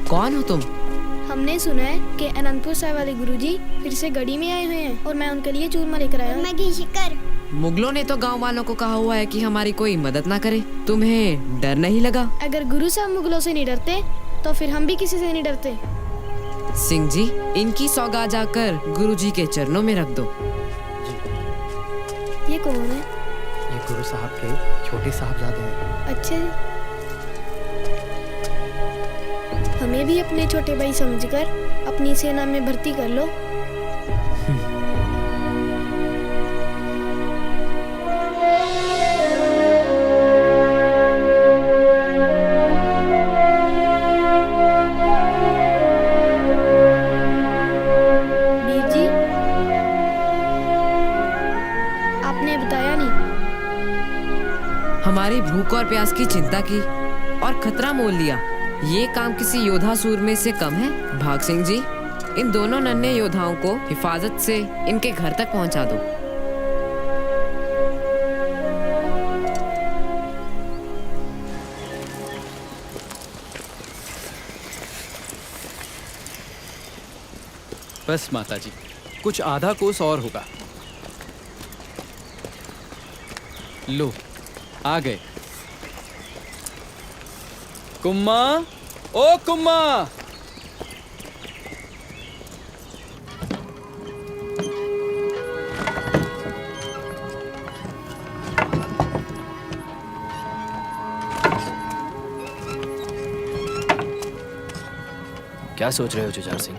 कौन हो तुम? हमने सुना है कि अनंतपुर साहब वाले गुरुजी फिर से गढ़ी में आए हुए हैं और मैं उनके लिए चूरमा लेकर आया हूँ। मैं शिकर। मुगलों ने तो गांव वालों को कहा हुआ है कि हमारी कोई मदद ना करे। तुम्हें डर नहीं लगा? अगर गुरु साहब मुगलों से नहीं डरते तो फिर हम भी किसी से नहीं डरते। सिंह जी, इनकी सौगात जाकर गुरुजी के चरणों में रख दो। ये कौन है? ये गुरु साहब के छोटे साहबजादे हैं। अच्छा, हमें भी अपने छोटे भाई समझकर अपनी सेना में भर्ती कर लो। वीर जी, हमारी भूख और प्यास की चिंता की और खतरा मोल लिया। ये काम किसी योद्धा सूरमे से कम है? भाग सिंह जी, इन दोनों नन्हे योद्धाओं को हिफाजत से इनके घर तक पहुंचा दो। बस माता जी, कुछ आधा कोस और होगा। लो, आ गए। कुम्मा, ओ कुम्मा! क्या सोच रहे हो जुझार सिंह?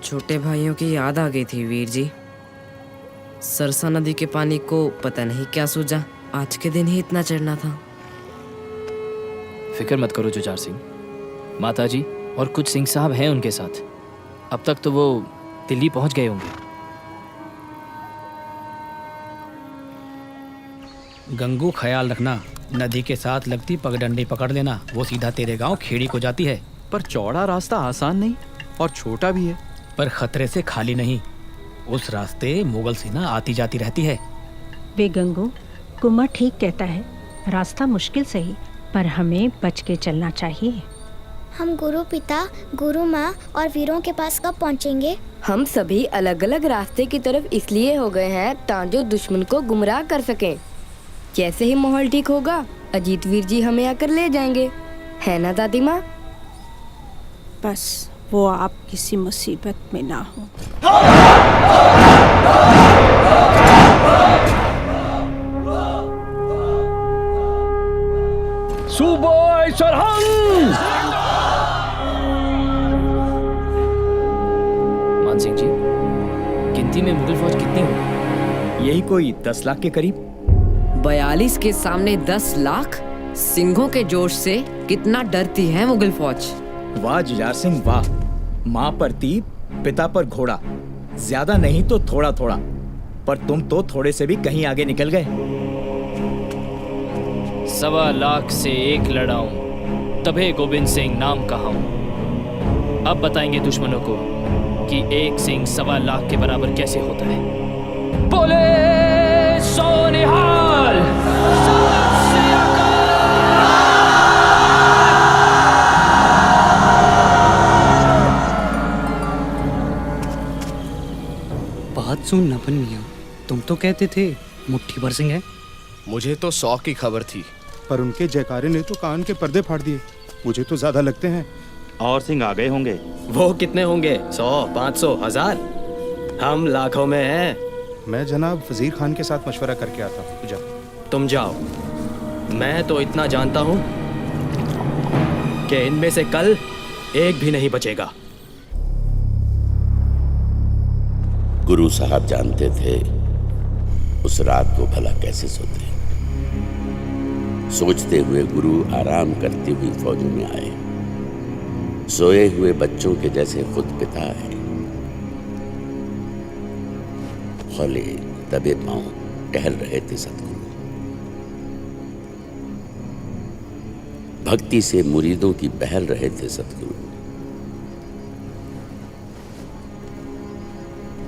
छोटे भाइयों की याद आ गई थी वीर जी। सरसा नदी के पानी को पता नहीं क्या सूझा, आज के दिन ही इतना चढ़ना था। फिक्र मत करो जुझार सिंह, माताजी और कुछ सिंह साहब हैं उनके साथ। अब तक तो वो दिल्ली पहुंच गए होंगे। गंगू, ख्याल रखना, नदी के साथ लगती पगडंडी पकड़ लेना, वो सीधा तेरे गांव खेड़ी को जाती है। पर चौड़ा रास्ता आसान नहीं और छोटा भी है, पर खतरे से खाली नहीं। उस रास्ते मुगल सेना आती जाती रहती है। वे गंगू, कुमार ठीक कहता है, रास्ता मुश्किल सही, पर हमें बच के चलना चाहिए। हम गुरु पिता, गुरु माँ और वीरों के पास कब पहुँचेंगे? हम सभी अलग अलग रास्ते की तरफ इसलिए हो गए हैं ताकि दुश्मन को गुमराह कर सकें। जैसे ही माहौल ठीक होगा, अजीत वीर जी हमें आकर ले जाएंगे, है ना दादी माँ? बस वो आप किसी मुसीबत में ना हो। सुबोय सरहंग! मान सिंह जी, गिनती में मुगल फौज कितनी होगी? यही कोई 10 लाख के करीब। 42 के सामने 10 लाख? सिंहों के जोश से कितना डरती है मुगल फौज। वाह जुझार सिंह वाह! माँ पर तीर, पिता पर घोड़ा, ज्यादा नहीं तो थोड़ा थोड़ा, पर तुम तो थोड़े से भी कहीं आगे निकल गए। 1.25 लाख से 1 लड़ाऊं, तबे गोविंद सिंह नाम कहाऊं। अब बताएंगे दुश्मनों को कि 1 सिंह 1.25 लाख के बराबर कैसे होता है। बोले सोनिहाल! बात सुन नपन मियाँ, तुम तो कहते थे मुट्ठी भर सिंह है। मुझे तो 100 की खबर थी, पर उनके जयकारे ने तो कान के पर्दे फाड़ दिए। मुझे तो ज्यादा लगते हैं। और सिंह आ गए होंगे। वो कितने होंगे? 100, 500, 1000? हम लाखों में हैं। मैं जनाब वजीर खान के साथ मशवरा करके आता हूँ। जाओ। तुम जाओ। मैं तो इतना जानता हूँ कि इनमें से कल एक भी नहीं बचेगा। गुरु साहब जानते थे उस रात को भला कैसे सोते। सोचते हुए गुरु आराम करती हुई फौजों में आए, सोए हुए बच्चों के जैसे खुद पिता आए। हौले दबे पांव टहल रहे थे सतगुरु। भक्ति से मुरीदों की बहल रहे थे सतगुरु।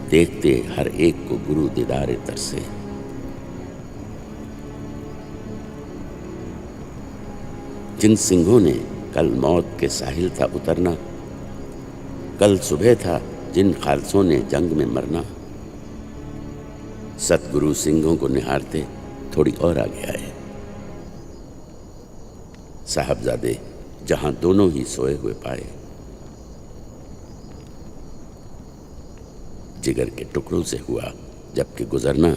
देखते हर एक को गुरु दीदारे तरसे। जिन सिंहों ने कल मौत के साहिल था उतरना, कल सुबह था जिन खालसों ने जंग में मरना, सतगुरु सिंहों को निहारते थोड़ी और आगे आए। साहबजादे जहां दोनों ही सोए हुए पाए, जिगर के टुकड़ों से हुआ जबकि गुजरना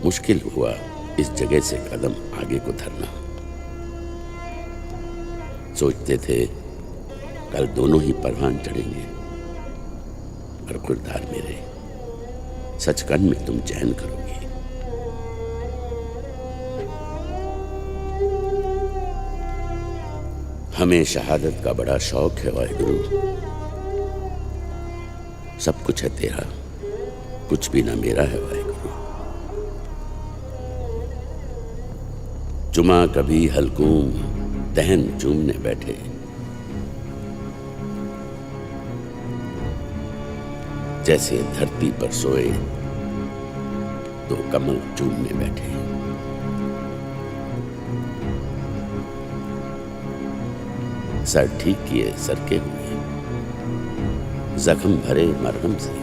मुश्किल हुआ, इस जगह से कदम आगे को धरना। सोचते थे कल दोनों ही परवान चढ़ेंगे, और खुरदार मेरे सचखंड में तुम चैन करोगे। हमें शहादत का बड़ा शौक है वाहिगुरु। सब कुछ है तेरा, कुछ भी ना मेरा है वाहेगुरु। चुमा कभी हलकूम दहन चूमने बैठे, जैसे धरती पर सोए तो कमल चूमने बैठे। सर ठीक किए सरके हुए, जख्म भरे मरहम से।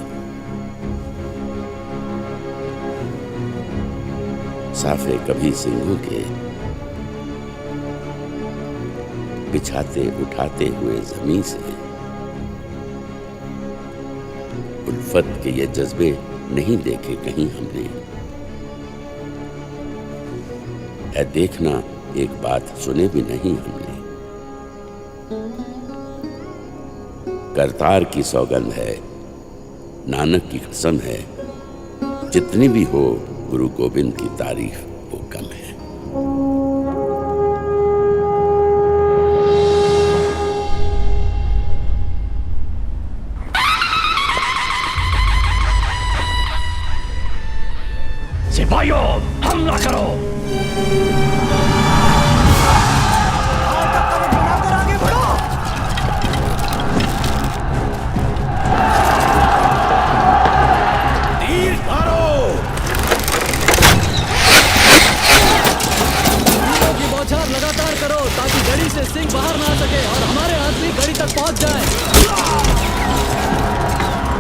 साफे कभी सिंहों के, बिछाते उठाते हुए जमीन से। उल्फत के ये जज्बे नहीं देखे कहीं हमने। है देखना एक बात सुने भी नहीं हमने। करतार की सौगंध है, नानक की कसम है, जितनी भी हो गुरु गोविंद की तारीफ वो कम है। सिपाहियों, हमला करो। लगातार करो ताकि गड़ी से सिंह बाहर ना आ सके और हमारे आदमी गड़ी तक पहुंच जाए।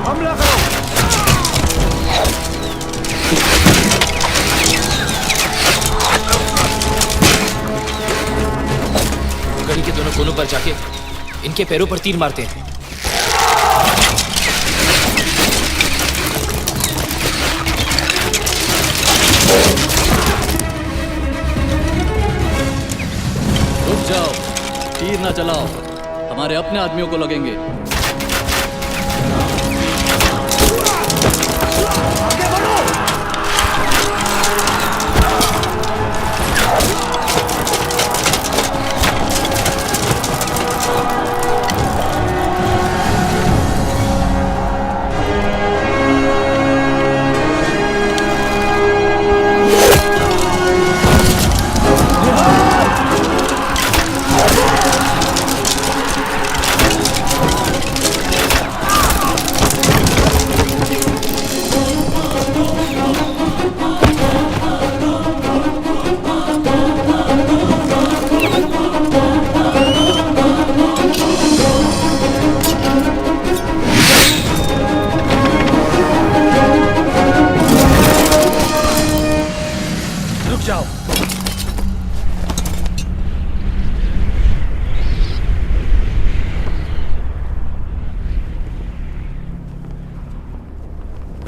हमला करो। गड़ी के दोनों कोनों पर जाके इनके पैरों पर तीर मारते हैं। रुक जाओ, तीर ना चलाओ, हमारे अपने आदमियों को लगेंगे।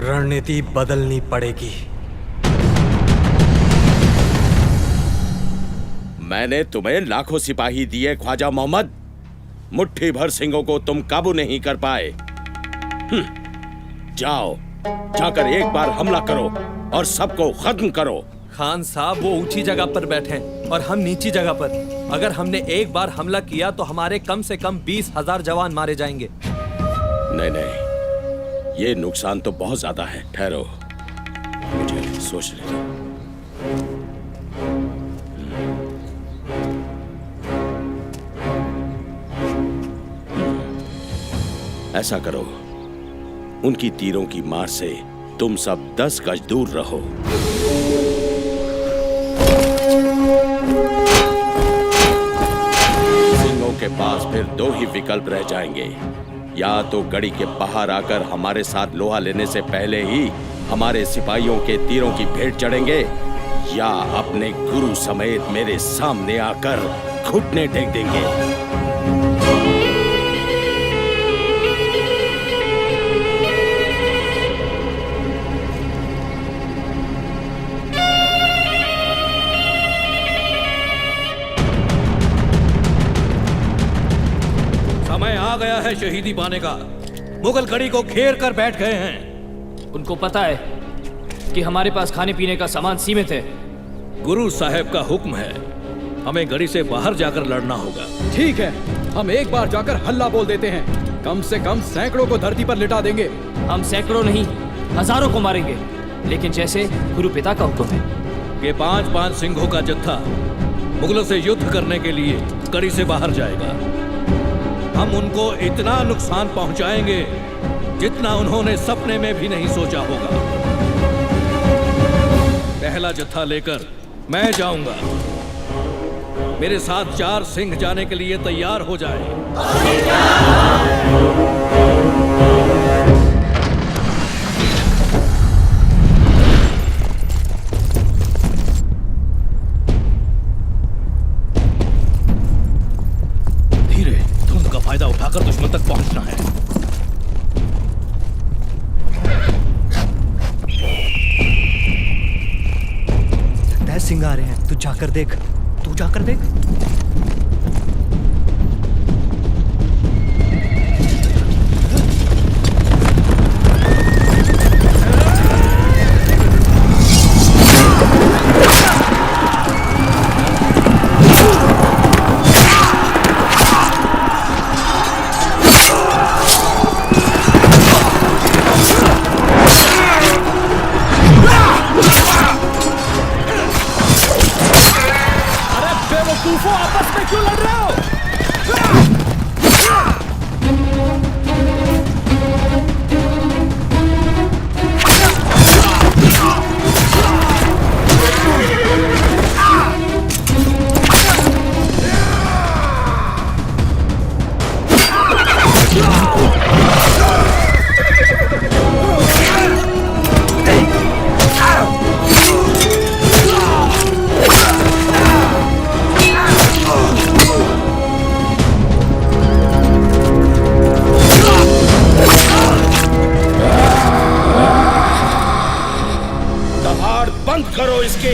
रणनीति बदलनी पड़ेगी। मैंने तुम्हें लाखों सिपाही दिए ख्वाजा मोहम्मद, मुट्ठी भर सिंहों को तुम काबू नहीं कर पाए। जाओ, जाकर एक बार हमला करो और सबको खत्म करो। खान साहब वो ऊंची जगह पर बैठे हैं और हम नीची जगह पर। अगर हमने एक बार हमला किया तो हमारे कम से कम 20,000 जवान मारे जाएंगे। नहीं नहीं, ये नुकसान तो बहुत ज्यादा है। ठहरो, मुझे सोचने दो। ऐसा करो, उनकी तीरों की मार से तुम सब 10 गज दूर रहो। सिंहों के पास फिर 2 ही विकल्प रह जाएंगे। या तो गड़ी के बाहर आकर हमारे साथ लोहा लेने से पहले ही हमारे सिपाहियों के तीरों की भेंट चढ़ेंगे, या अपने गुरु समेत मेरे सामने आकर घुटने टेक देंगे। समय आ गया है शहीदी पाने का। मुगल गड़ी को घेर कर बैठ गए हैं। उनको पता है कि हमारे पास खाने पीने का सामान सीमित है। गुरु साहब का हुक्म है, हमें गड़ी से बाहर जाकर लड़ना होगा। ठीक है, हम एक बार जाकर हल्ला बोल देते हैं। कम से कम सैकड़ों को धरती पर लिटा देंगे। हम सैकड़ों नहीं, हजारों को मारेंगे, लेकिन जैसे गुरु पिता का हुक्म है कि 5-5 सिंहों का जत्था मुगलों से युद्ध करने के लिए कड़ी से बाहर जाएगा। हम उनको इतना नुकसान पहुंचाएंगे जितना उन्होंने सपने में भी नहीं सोचा होगा। पहला जत्था लेकर मैं जाऊंगा। मेरे साथ 4 सिंह जाने के लिए तैयार हो जाए। धीरे, धुंध का फायदा उठाकर दुश्मन तक पहुंचना है। लगता है सिंह आ रहे हैं। तू जाकर देख, तू जाकर देख। आपस में क्यों लड़ रहे हो? बंद करो इसकी।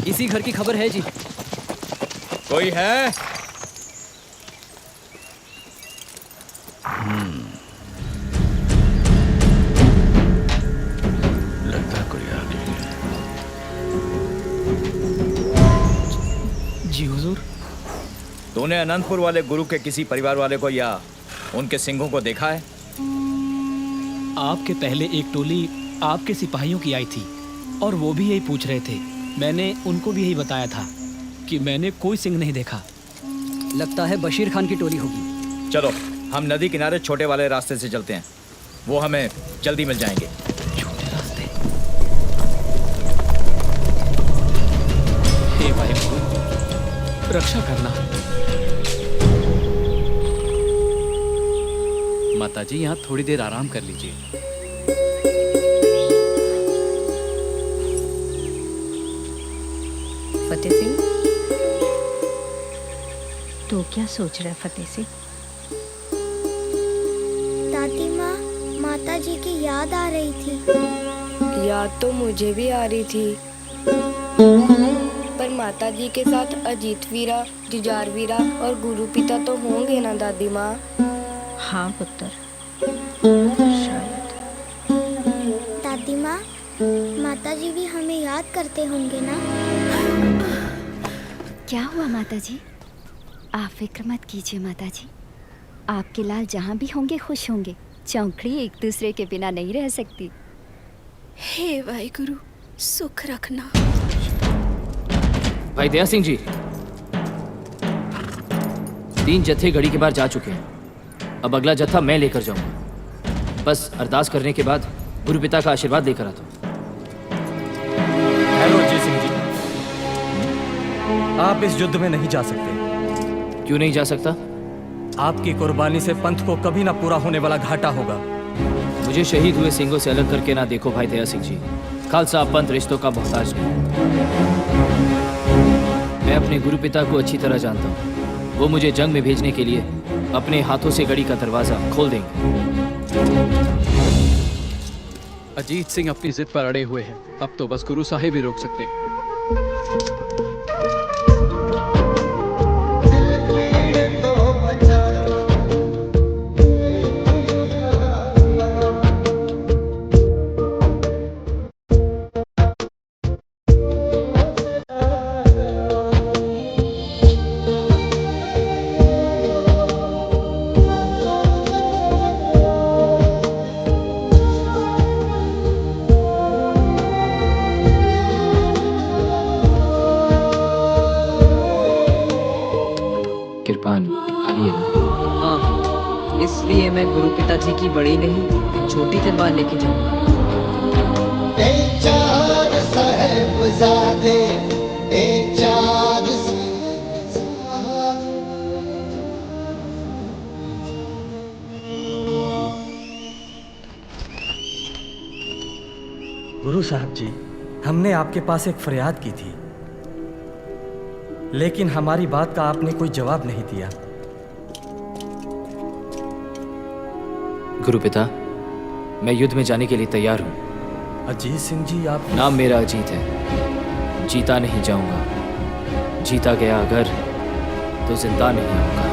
इसी घर की खबर है जी। कोई है? लगता कोई आ गया। जी हुजूर। तूने अनंतपुर वाले गुरु के किसी परिवार वाले को या उनके सिंहों को देखा है? आपके पहले एक टोली आपके सिपाहियों की आई थी और वो भी यही पूछ रहे थे। मैंने उनको भी यही बताया था कि मैंने कोई सिंह नहीं देखा। लगता है बशीर खान की टोली होगी। चलो हम नदी किनारे छोटे वाले रास्ते से चलते हैं, वो हमें जल्दी मिल जाएंगे। छोटे रास्ते। हे वाहिगुरु, रक्षा करना। माताजी यहाँ थोड़ी देर आराम कर लीजिए। फतेह सिंह, तो क्या सोच रहा है फतेह सिंह? दादी माँ, माता जी की याद आ रही थी। याद तो मुझे भी आ रही थी, पर माता जी के साथ अजीत वीरा, जुजार वीरा और गुरु पिता तो होंगे ना दादी माँ? हाँ पुत्र, शायद। दादी माँ, माता जी भी हमें याद करते होंगे ना? क्या हुआ माता जी? आप फिक्र मत कीजिए माता जी। आपके लाल जहाँ भी होंगे खुश होंगे। चौकड़ी एक दूसरे के बिना नहीं रह सकती। हे वाहिगुरु, सुख रखना। भाई दया सिंह जी, 3 जत्थे गढ़ी के बाहर जा चुके हैं। अब अगला जत्था मैं लेकर जाऊंगा। बस अरदास करने के बाद गुरु पिता का आशीर्वाद लेकर आता हूँ। हेलो जी सिंह जी, आप इस युद्ध में नहीं जा सकते। क्यों नहीं जा सकता? आपकी कुर्बानी से पंथ को कभी ना पूरा होने वाला घाटा होगा। मुझे शहीद हुए सिंहों से अलग करके ना देखो भाई दया सिंह जी। खालसा पंथ रिश्तों का मोहताज नहीं। मैं अपने गुरु पिता को अच्छी तरह जानता हूँ। वो मुझे जंग में भेजने के लिए अपने हाथों से गढ़ी का दरवाजा खोल देंगे। अजीत सिंह अपनी जिद पर अड़े हुए हैं। अब तो बस गुरु साहिब ही रोक सकते हैं। कृपान आइए ना। हाँ, इसलिए मैं गुरु पिताजी की बड़ी नहीं छोटी तलवार लेके जाऊंगा। गुरु साहब जी, हमने आपके पास एक फरियाद की थी, लेकिन हमारी बात का आपने कोई जवाब नहीं दिया। गुरु पिता, मैं युद्ध में जाने के लिए तैयार हूँ। अजीत सिंह जी, आप... नाम मेरा अजीत है। जीता नहीं जाऊंगा, जीता गया अगर तो जिंदा नहीं आऊंगा।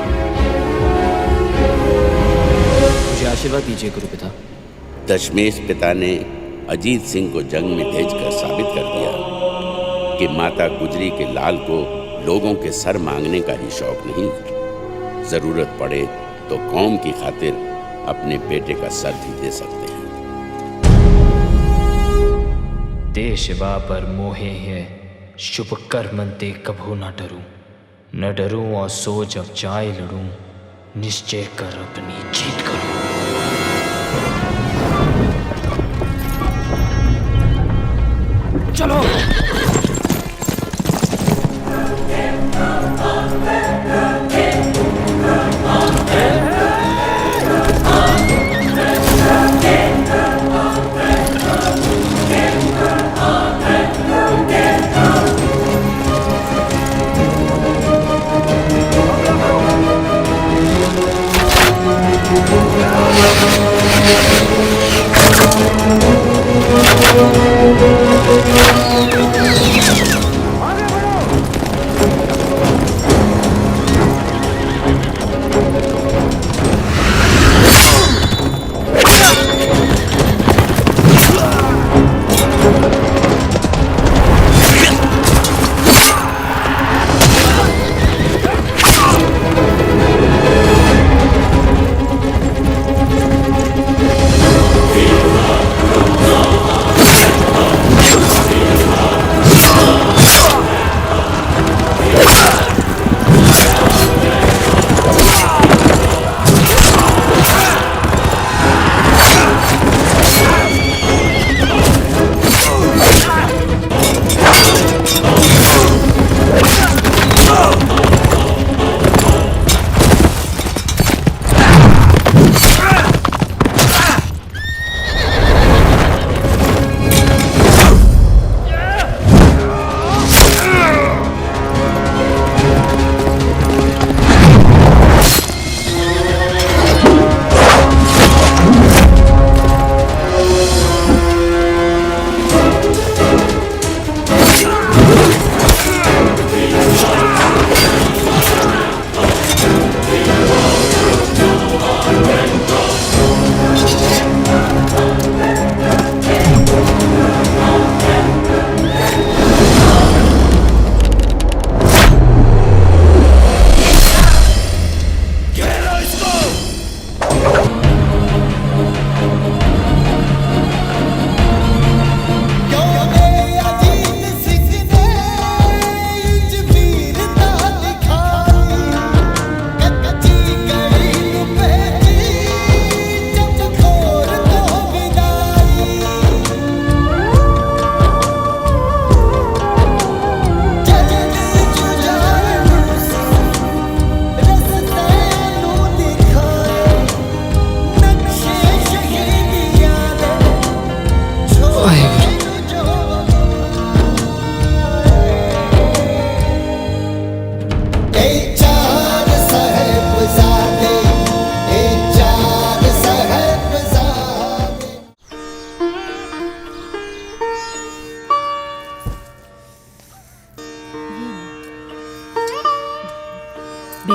मुझे आशीर्वाद दीजिए गुरु पिता। दशमेश पिता ने अजीत सिंह को जंग में भेजकर साबित कर दिया कि माता गुजरी के लाल को लोगों के सर मांगने का ही शौक नहीं, जरूरत पड़े तो कौम की खातिर अपने बेटे का सर भी दे सकते हैं। देशवा पर मोहे है शुभ कर्मंते कभू न डरूं, न डरूं और सो जब जाए लड़ूं, निश्चय कर अपनी जीत करूं। चलो।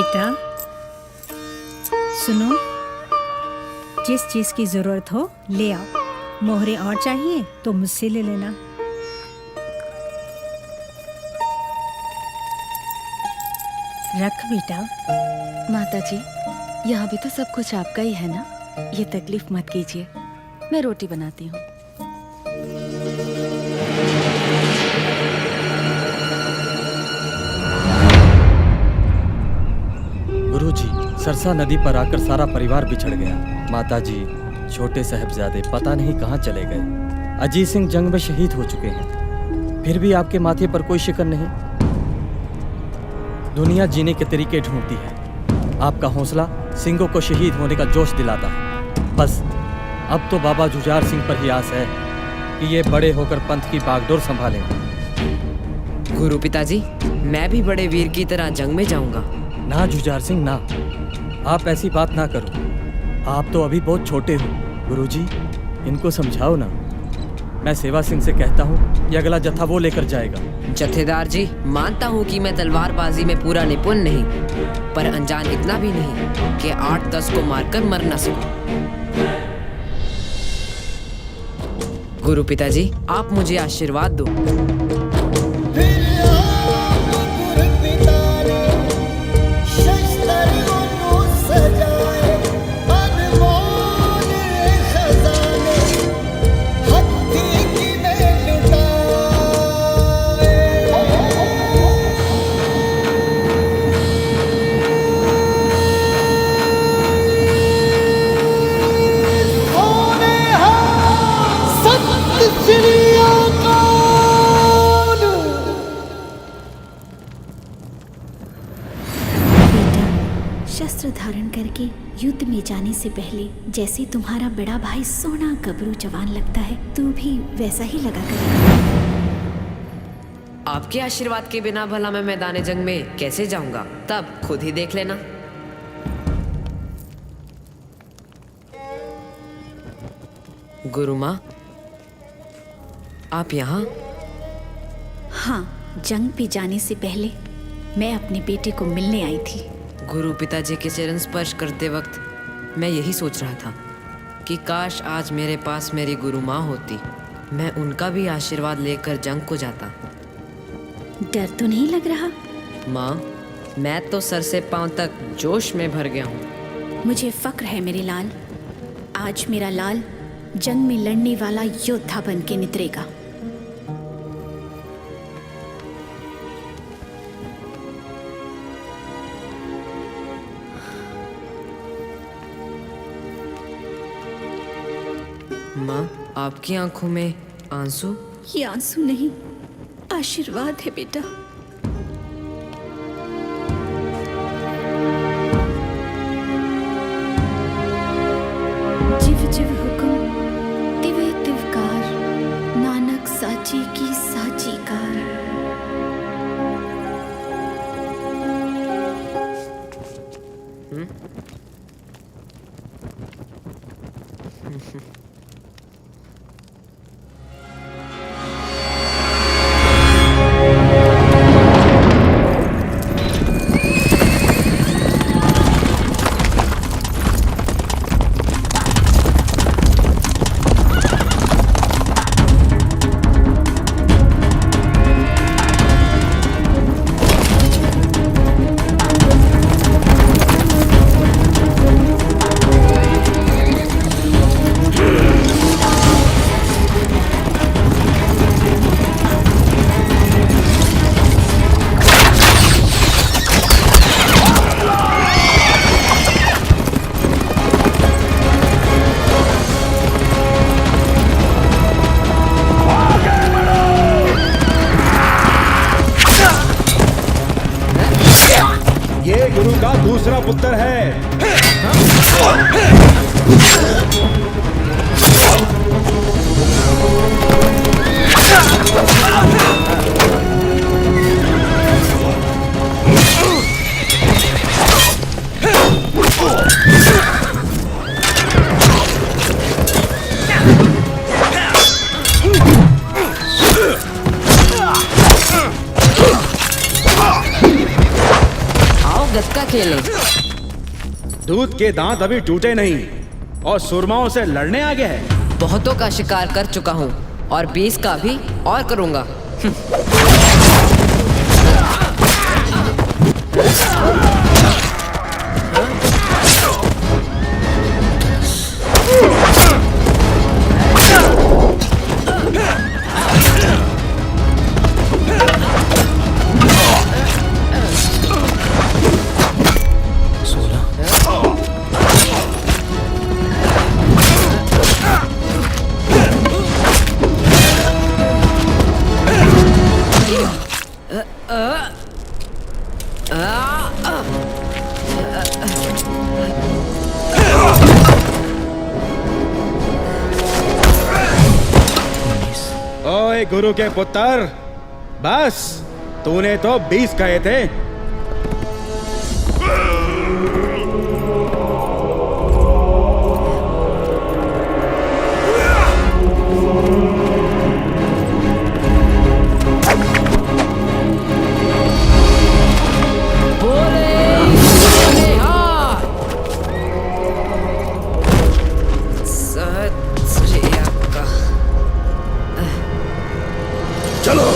बेटा सुनो, जिस चीज की जरूरत हो ले आओ। मोहरे और चाहिए तो मुझसे ले लेना। रख बेटा। माता जी, यहाँ भी तो सब कुछ आपका ही है ना, ये तकलीफ मत कीजिए, मैं रोटी बनाती हूँ। गुरुजी, सरसा नदी पर आकर सारा परिवार बिछड़ गया। माताजी, छोटे साहबजादे पता नहीं कहाँ चले गए। अजीत सिंह जंग में शहीद हो चुके हैं, फिर भी आपके माथे पर कोई शिकन नहीं। दुनिया जीने के तरीके ढूंढती है, आपका हौसला सिंहों को शहीद होने का जोश दिलाता है। बस अब तो बाबा जुझार सिंह पर ही आस है कि ये बड़े होकर पंथ की बागडोर संभालें। गुरु पिताजी, मैं भी बड़े वीर की तरह जंग में जाऊंगा। ना जुझार सिंह ना, आप ऐसी बात ना करो। आप तो अभी बहुत छोटे हो। गुरुजी, इनको समझाओ ना। मैं सेवा सिंह से कहता हूँ, ये अगला जत्था वो लेकर जाएगा। जत्थेदार जी, मानता हूँ कि मैं तलवारबाजी में पूरा निपुण नहीं, पर अनजान इतना भी नहीं कि 8-10 को मारकर मर न सकूं। गुरु पिताजी, आप मुझे आशीर्वाद दो। शस्त्र धारण करके युद्ध में जाने से पहले जैसे तुम्हारा बड़ा भाई सोना गबरू जवान लगता है, तू भी वैसा ही लगा करेगा। आपके आशीर्वाद के बिना भला मैं मैदान जंग में कैसे जाऊंगा, तब खुद ही देख लेना। गुरु माँ, आप यहाँ? हाँ, जंग पे जाने से पहले मैं अपने बेटे को मिलने आई थी। गुरु पिताजी के चरण स्पर्श करते वक्त मैं यही सोच रहा था कि काश आज मेरे पास मेरी गुरु माँ होती, मैं उनका भी आशीर्वाद लेकर जंग को जाता। डर तो नहीं लग रहा? माँ, मैं तो सर से पांव तक जोश में भर गया हूँ। मुझे फक्र है मेरे लाल, आज मेरा लाल जंग में लड़ने वाला योद्धा बन के नितरेगा। माँ, आपकी आंखों में आंसू? ये आंसू नहीं, आशीर्वाद है बेटा। जिव जिव हुक्म तिवे तिवकार, नानक साची की साची कार। दूसरा पुत्र है। गत्का खेलें। दूध के दांत अभी टूटे नहीं और सुरमाओं से लड़ने आ गया है। बहुतों का शिकार कर चुका हूँ और 20 का भी और करूँगा। ओए गुरु के पुत्र, बस तूने तो 20 कहे थे। चलो।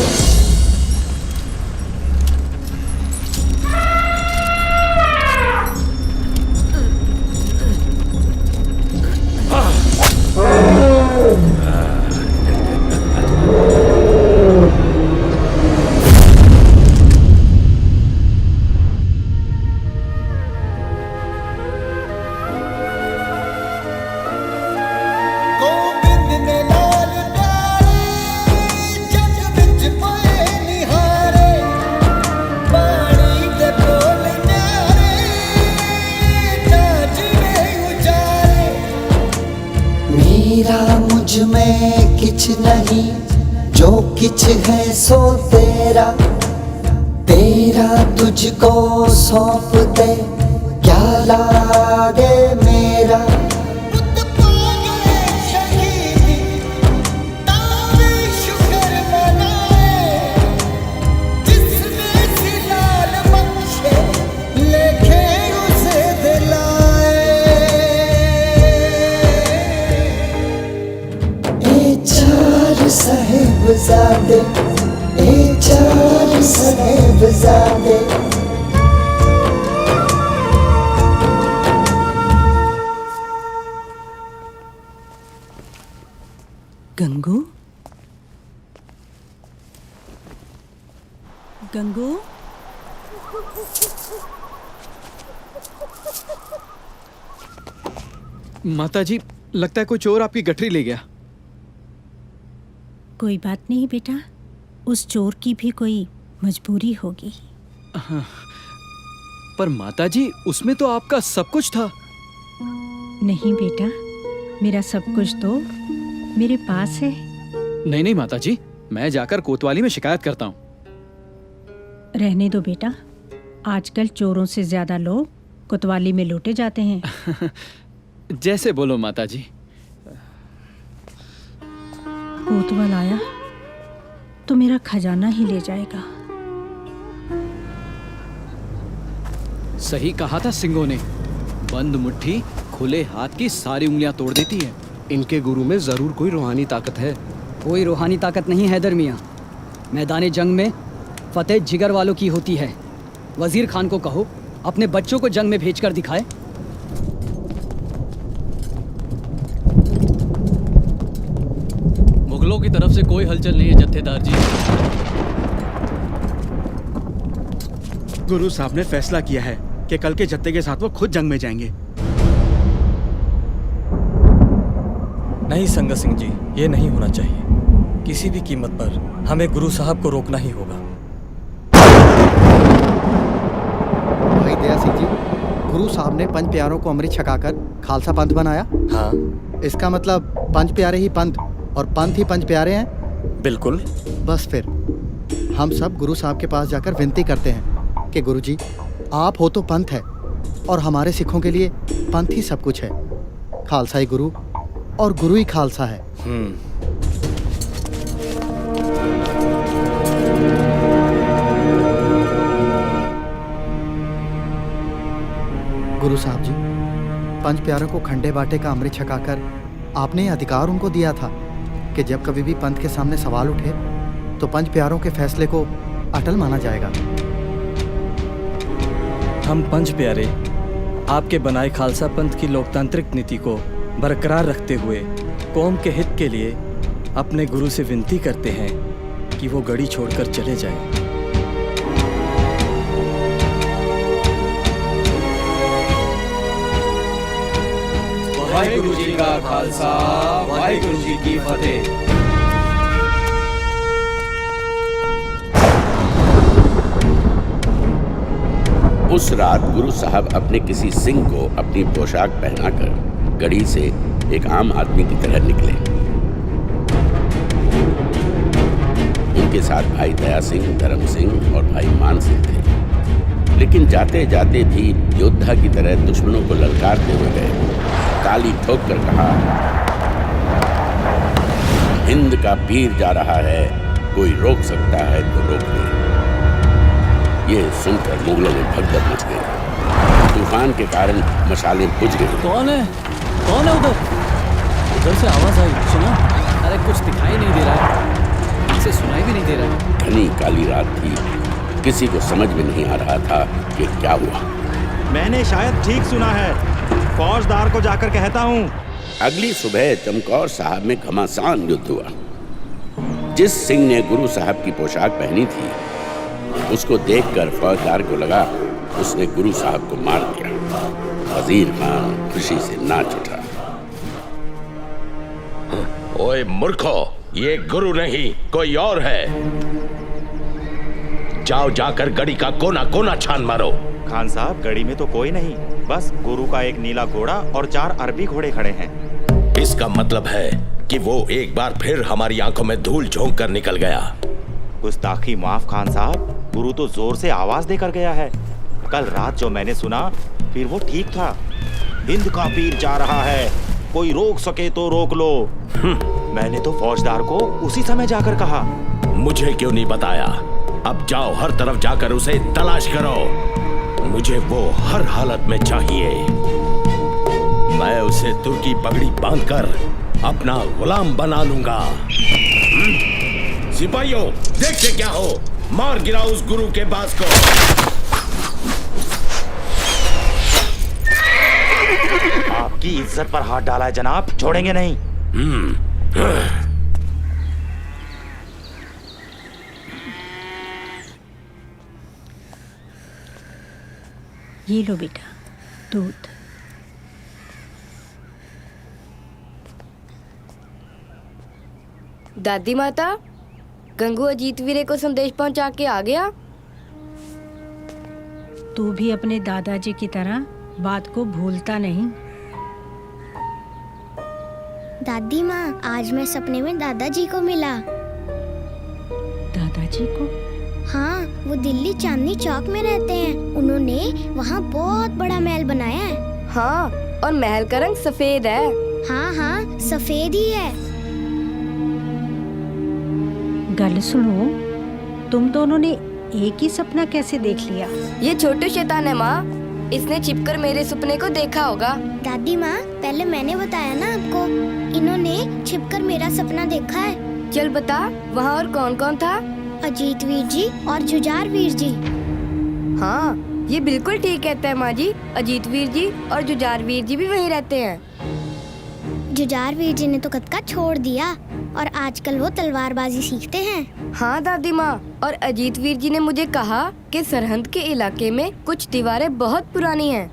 मेरा मुझ में किछ नहीं, जो किछ है सो तेरा, तेरा तुझको सौंप दे, क्या लागे मेरा। साहेबजादे, ए चार साहेबजादे। गंगू, गंगू, माताजी, लगता है कोई चोर आपकी गठरी ले गया। कोई बात नहीं बेटा, उस चोर की भी कोई मजबूरी होगी। पर माताजी, उसमें तो आपका सब कुछ था। नहीं बेटा, मेरा सब कुछ तो मेरे पास है। नहीं नहीं माताजी, मैं जाकर कोतवाली में शिकायत करता हूँ। रहने दो बेटा, आजकल चोरों से ज्यादा लोग कोतवाली में लूटे जाते हैं। जैसे बोलो माताजी। कोतवाल आया तो मेरा खजाना ही ले जाएगा। सही कहा था सिंगों ने, बंद मुट्ठी खुले हाथ की सारी उंगलियां तोड़ देती है। इनके गुरु में जरूर कोई रूहानी ताकत है। कोई रूहानी ताकत नहीं हैदर मियाँ, मैदान जंग में फतेह जिगर वालों की होती है। वजीर खान को कहो अपने बच्चों को जंग में भेजकर दिखाए। मुगलों की तरफ से कोई हलचल नहीं है जत्थेदार जी। गुरु साहब ने फैसला किया है कि कल के जत्थे के साथ वो खुद जंग में जाएंगे। नहीं संगत सिंह जी, ये नहीं होना चाहिए। किसी भी कीमत पर हमें गुरु साहब को रोकना ही होगा। भाई दया सिंह जी, गुरु साहब ने पंच प्यारों को अमृत छकाकर खालसा पंथ बनाया। हाँ, इसका मतलब पंच प्यारे ही पंथ और पंथ ही पंच प्यारे हैं। बिल्कुल। बस फिर हम सब गुरु साहब के पास जाकर विनती करते हैं कि गुरु जी, आप हो तो पंथ है और हमारे सिखों के लिए पंथ ही सब कुछ है। खालसा ही गुरु और गुरु ही खालसा है। गुरु साहब जी, पंच प्यारों को खंडे बाटे का अमृत छकाकर आपने ये अधिकार उनको दिया था कि जब कभी भी पंथ के सामने सवाल उठे तो पंच प्यारों के फैसले को अटल माना जाएगा। हम पंच प्यारे आपके बनाए खालसा पंथ की लोकतांत्रिक नीति को बरकरार रखते हुए कौम के हित के लिए अपने गुरु से विनती करते हैं कि वो गड़ी छोड़कर चले जाएं। वाहिगुरु जी का खालसा, वाहिगुरु जी की फतेह। उस रात गुरु साहब अपने किसी सिंह को अपनी पोशाक पहनाकर गढ़ी से एक आम आदमी की तरह निकले। उनके साथ भाई दया सिंह, धर्म सिंह और भाई मान सिंह थे, लेकिन जाते जाते भी योद्धा की तरह दुश्मनों को ललकारते हुए गए। ताली ठोककर कहा, हिंद का पीर जा रहा है, कोई रोक सकता है तो रोक ले। ये सुनकर मुगलों में भगदड़ मच गई। तूफान के कारण मशालें बुझ गई। कौन है? कौन है उधर? उधर से आवाज आई, सुना? अरे कुछ दिखाई नहीं दे रहा है, इसे सुनाई भी नहीं दे रहा है। घनी काली रात थी, किसी को समझ में नहीं आ रहा था कि क्या हुआ। मैंने शायद ठीक सुना है, फौजदार को जाकर कहता हूँ। अगली सुबह चमकौर साहब में घमासान युद्ध हुआ। जिस सिंह ने गुरु साहब की पोशाक पहनी थी, उसको देखकर फौजदार को लगा उसने गुरु साहब को मार दिया। वजीर खान खुशी से नाच उठा। ओए मूर्खो, ये गुरु नहीं कोई और है। जाओ जाकर गढ़ी का कोना कोना छान मारो। खान साहब, गढ़ी में तो कोई नहीं, बस गुरु का एक नीला घोड़ा और 4 अरबी घोड़े खड़े हैं। इसका मतलब है कि वो एक बार फिर हमारी आंखों में धूल झोंक कर निकल गया। गुस्ताखी माफ खान साहब, गुरु तो जोर से आवाज देकर गया है। कल रात जो मैंने सुना फिर वो ठीक था। हिंद का पीर जा रहा है, कोई रोक सके तो रोक लो। मैंने तो फौजदार को उसी समय जाकर कहा। मुझे क्यों नहीं बताया? अब जाओ हर तरफ जाकर उसे तलाश करो। मुझे वो हर हालत में चाहिए। मैं उसे तुर्की पगड़ी बांधकर अपना गुलाम बना लूंगा। सिपाहियों, देखते क्या हो, मार गिराओ उस गुरु के बाज को। आपकी इज्जत पर हाथ डाला है जनाब, छोड़ेंगे नहीं। ये लो बेटा दूध। दादी माता, गंगू अजीत वीरे को संदेश पहुंचा के आ गया। तू भी अपने दादाजी की तरह बात को भूलता नहीं। दादी माँ, आज मैं सपने में दादाजी को मिला। दादाजी को? हाँ, वो दिल्ली चांदनी चौक में रहते हैं। उन्होंने वहाँ बहुत बड़ा महल बनाया है। हाँ, और महल का रंग सफेद है। हाँ हाँ, सफेद ही है। गल सुनो, तुम दोनों ने एक ही सपना कैसे देख लिया? ये छोटू शैतान है माँ, इसने छिपकर मेरे सपने को देखा होगा। दादी माँ, पहले मैंने बताया ना आपको, इन्होंने छिपकर मेरा सपना देखा है। चल बता, वहाँ और कौन कौन था? अजीत वीर जी और जुझार वीर जी। हाँ, ये बिल्कुल ठीक कहते हैं माँ जी। अजीत वीर जी और जुझार वीर जी भी वहीं रहते हैं। जुझार वीर जी ने तो कतका छोड़ दिया और आजकल वो तलवारबाजी सीखते हैं। हाँ दादी माँ, और अजीत वीर जी ने मुझे कहा कि सरहद के इलाके में कुछ दीवारें बहुत पुरानी हैं,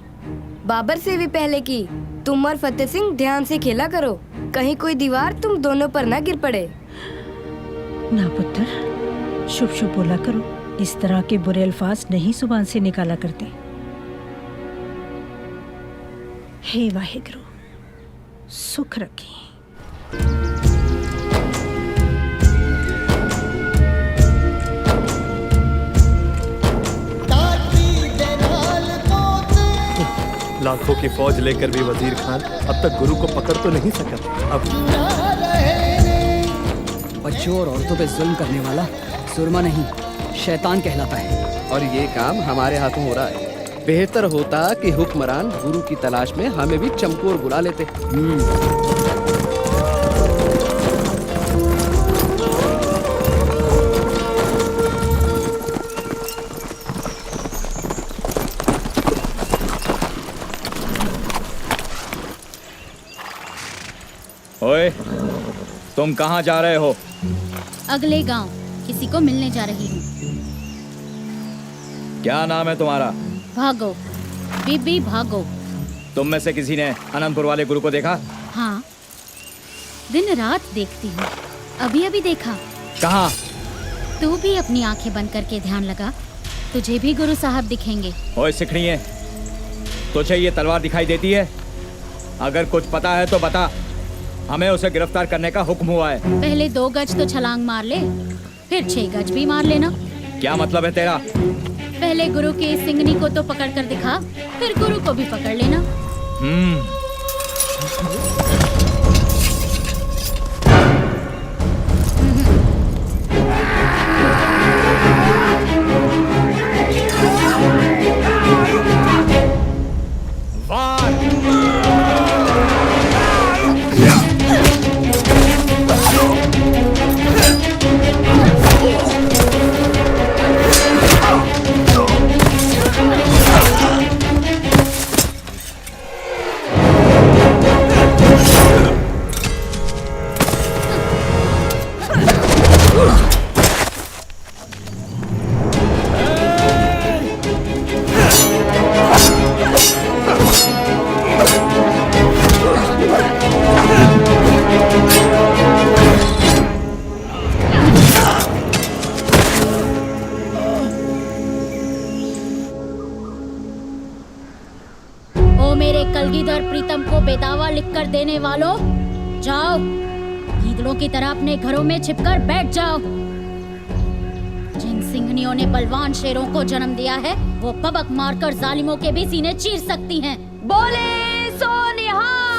बाबर से भी पहले की। तुम और फतेह सिंह ध्यान से खेला करो, कहीं कोई दीवार तुम दोनों पर ना गिर पड़े। ना पुत्र, शुभ शुभ बोला करो। इस तरह के बुरे अल्फाज नहीं जुबान से निकाला करते। हे वाहिगुरु, सुख रखें। लाखों की फौज लेकर भी वजीर खान अब तक गुरु को पकड़ तो नहीं सका। अब बच्चों और औरतों पे जुल्म करने वाला सुरमा नहीं, शैतान कहलाता है। और ये काम हमारे हाथों हो रहा है। बेहतर होता कि हुक्मरान गुरु की तलाश में हमें भी चमकोर बुला लेते। ओए, तुम कहाँ जा रहे हो? अगले गांव किसी को मिलने जा रही हूँ। क्या नाम है तुम्हारा? भागो, बीबी भागो। तुम में से किसी ने अनंतपुर वाले गुरु को देखा? हाँ, दिन रात देखती हूँ। अभी अभी देखा। कहाँ? तू भी अपनी आंखें बंद करके ध्यान लगा, तुझे भी गुरु साहब दिखेंगे। ओए सिखड़िए, तुझे ये तलवार दिखाई देती है? अगर कुछ पता है तो बता, हमें उसे गिरफ्तार करने का हुक्म हुआ है। पहले 2 गज तो छलांग मार ले, फिर 6 गज भी मार लेना। क्या मतलब है तेरा? पहले गुरु के सिंगनी को तो पकड़ कर दिखा, फिर गुरु को भी पकड़ लेना। कलगीधर प्रीतम को बेदावा लिखकर देने वालों, जाओ गीदड़ों की तरह अपने घरों में छिपकर बैठ जाओ। जिन सिंहनियों ने बलवान शेरों को जन्म दिया है, वो पबक मारकर जालिमों के भी सीने चीर सकती हैं। बोले सो निहाल।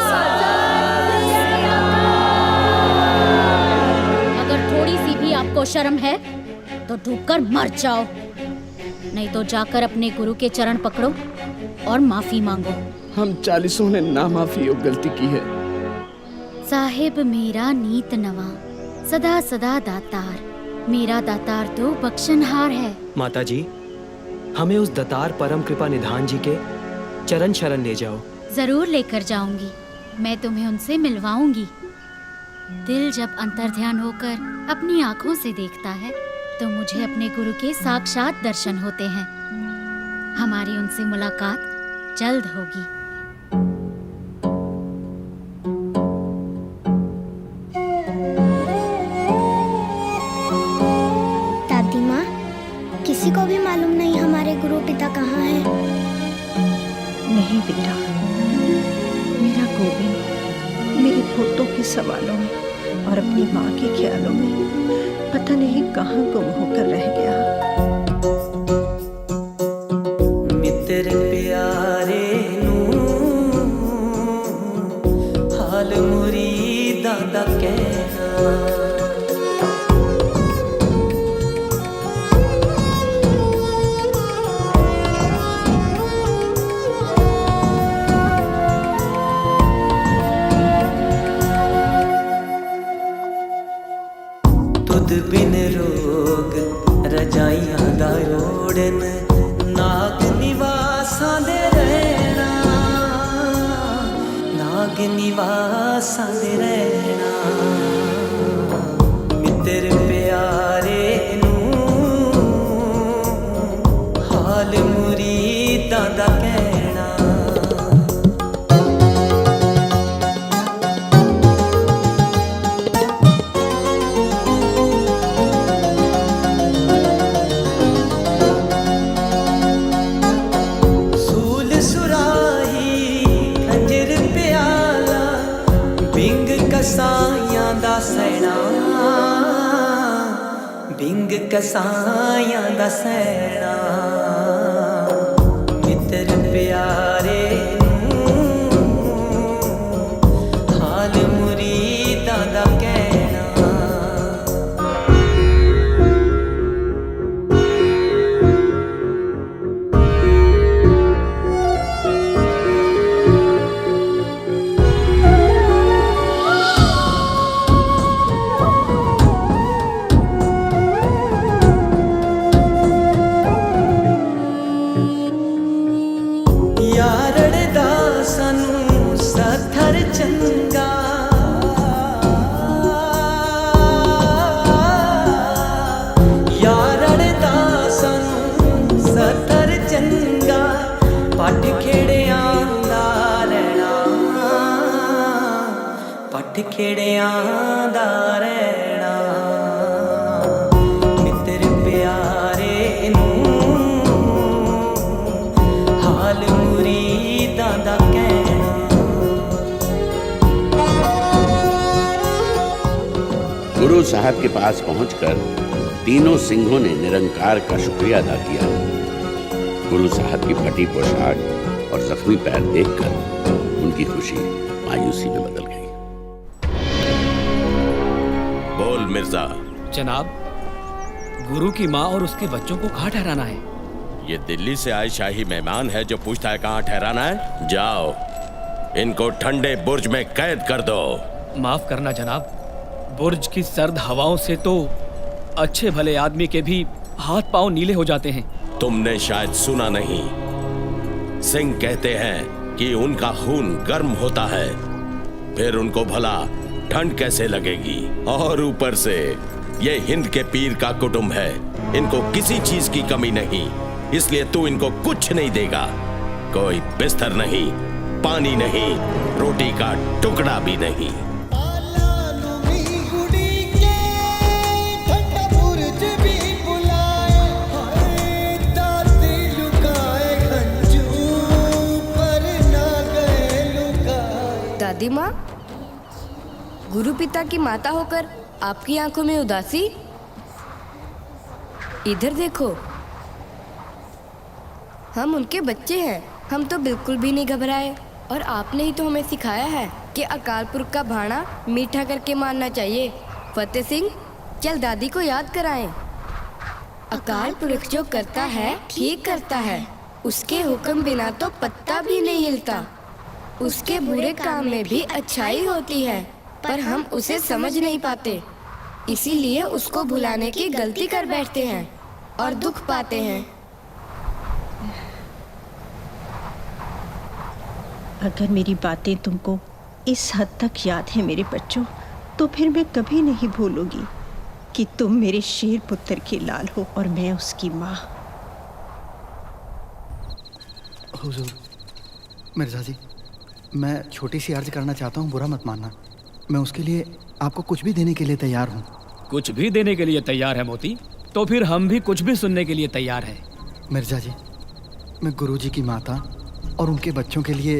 अगर थोड़ी सी भी आपको शर्म है तो डूबकर मर जाओ, नहीं तो जाकर अपने गुरु के चरण पकड़ो और माफी मांगो। हम 40 ने ना माफी और गलती की है। साहिब मेरा नीत नवा, सदा सदा दातार, मेरा दातार तो बख्शनहार है। माता जी, हमें उस दातार परम कृपा निधान जी के चरण शरण ले जाओ। जरूर लेकर जाऊंगी, मैं तुम्हें उनसे मिलवाऊंगी। दिल जब अंतर्ध्यान होकर अपनी आंखों से देखता है तो मुझे अपने गुरु के साक्षात दर्शन होते हैं। हमारी उनसे मुलाकात जल्द होगी। दादी माँ, किसी को भी मालूम नहीं हमारे गुरु पिता कहाँ हैं। नहीं बेटा, मेरा गोविंद मेरे पोतों के सवालों में और अपनी माँ के ख्यालों में पता नहीं कहाँ गुम होकर रह गया। मित्र प्यारे नू हाल मुरीदा दा कहना, तुद बिन रोग रजाइयां दा ओढ़न, नाग निवासां दे रहना, नाग निवासां दे रहना। मित्र प्यारे नू हाल मुरीदां दा कहना। कसाइयां दा सैना, बिंग कसाइयां दा सैना। मित्र प्यारे हाल मुरीदां दा कहना। खिड़ियां दा रहना मित्र प्यारे नूं हाल मुरीदां दा कहना। गुरु साहब के पास पहुंचकर तीनों सिंहों ने निरंकार का शुक्रिया अदा किया। गुरु साहब की फटी पोशाक और जख्मी पैर देखकर उनकी खुशी मायूसी में बदल गई। बोल मिर्जा। जनाब, गुरु की माँ और उसके बच्चों को कहाँ ठहराना है? ये दिल्ली से आए शाही मेहमान है जो पूछता है कहाँ ठहराना है। जाओ, इनको ठंडे बुर्ज में कैद कर दो। माफ करना जनाब, बुर्ज की सर्द हवाओं से तो अच्छे भले आदमी के भी हाथ पांव नीले हो जाते हैं। तुमने शायद सुना नहीं, सिंह कहते हैं कि उनका खून गर्म होता है, फिर उनको भला ठंड कैसे लगेगी। और ऊपर से ये हिंद के पीर का कुटुंब है, इनको किसी चीज की कमी नहीं, इसलिए तू इनको कुछ नहीं देगा। कोई बिस्तर नहीं, पानी नहीं, रोटी का टुकड़ा भी नहीं। दादी माँ, गुरु पिता की माता होकर आपकी आंखों में उदासी। इधर देखो, हम उनके बच्चे हैं, हम तो बिल्कुल भी नहीं घबराए। और आपने ही तो हमें सिखाया है कि अकाल पुरख का भाणा मीठा करके मानना चाहिए। फतेह सिंह, चल दादी को याद कराएं। अकाल पुरख जो करता है ठीक करता है, उसके हुक्म बिना तो पत्ता भी नहीं हिलता। उसके बुरे काम में भी अच्छाई होती है, पर हम उसे समझ नहीं पाते, इसीलिए उसको भुलाने की गलती कर बैठते हैं और दुख पाते हैं। अगर मेरी बातें तुमको इस हद तक याद है मेरे बच्चों, तो फिर मैं कभी नहीं भूलूंगी कि तुम मेरे शेर पुत्र के लाल हो और मैं उसकी माँ। हुजूर, मिर्जा जी, मैं छोटी सी अर्ज करना चाहता हूँ, बुरा मत मानना। मैं उसके लिए आपको कुछ भी देने के लिए तैयार हूँ। कुछ भी देने के लिए तैयार है मोती? तो फिर हम भी कुछ भी सुनने के लिए तैयार हैं। मिर्जा जी, मैं गुरुजी की माता और उनके बच्चों के लिए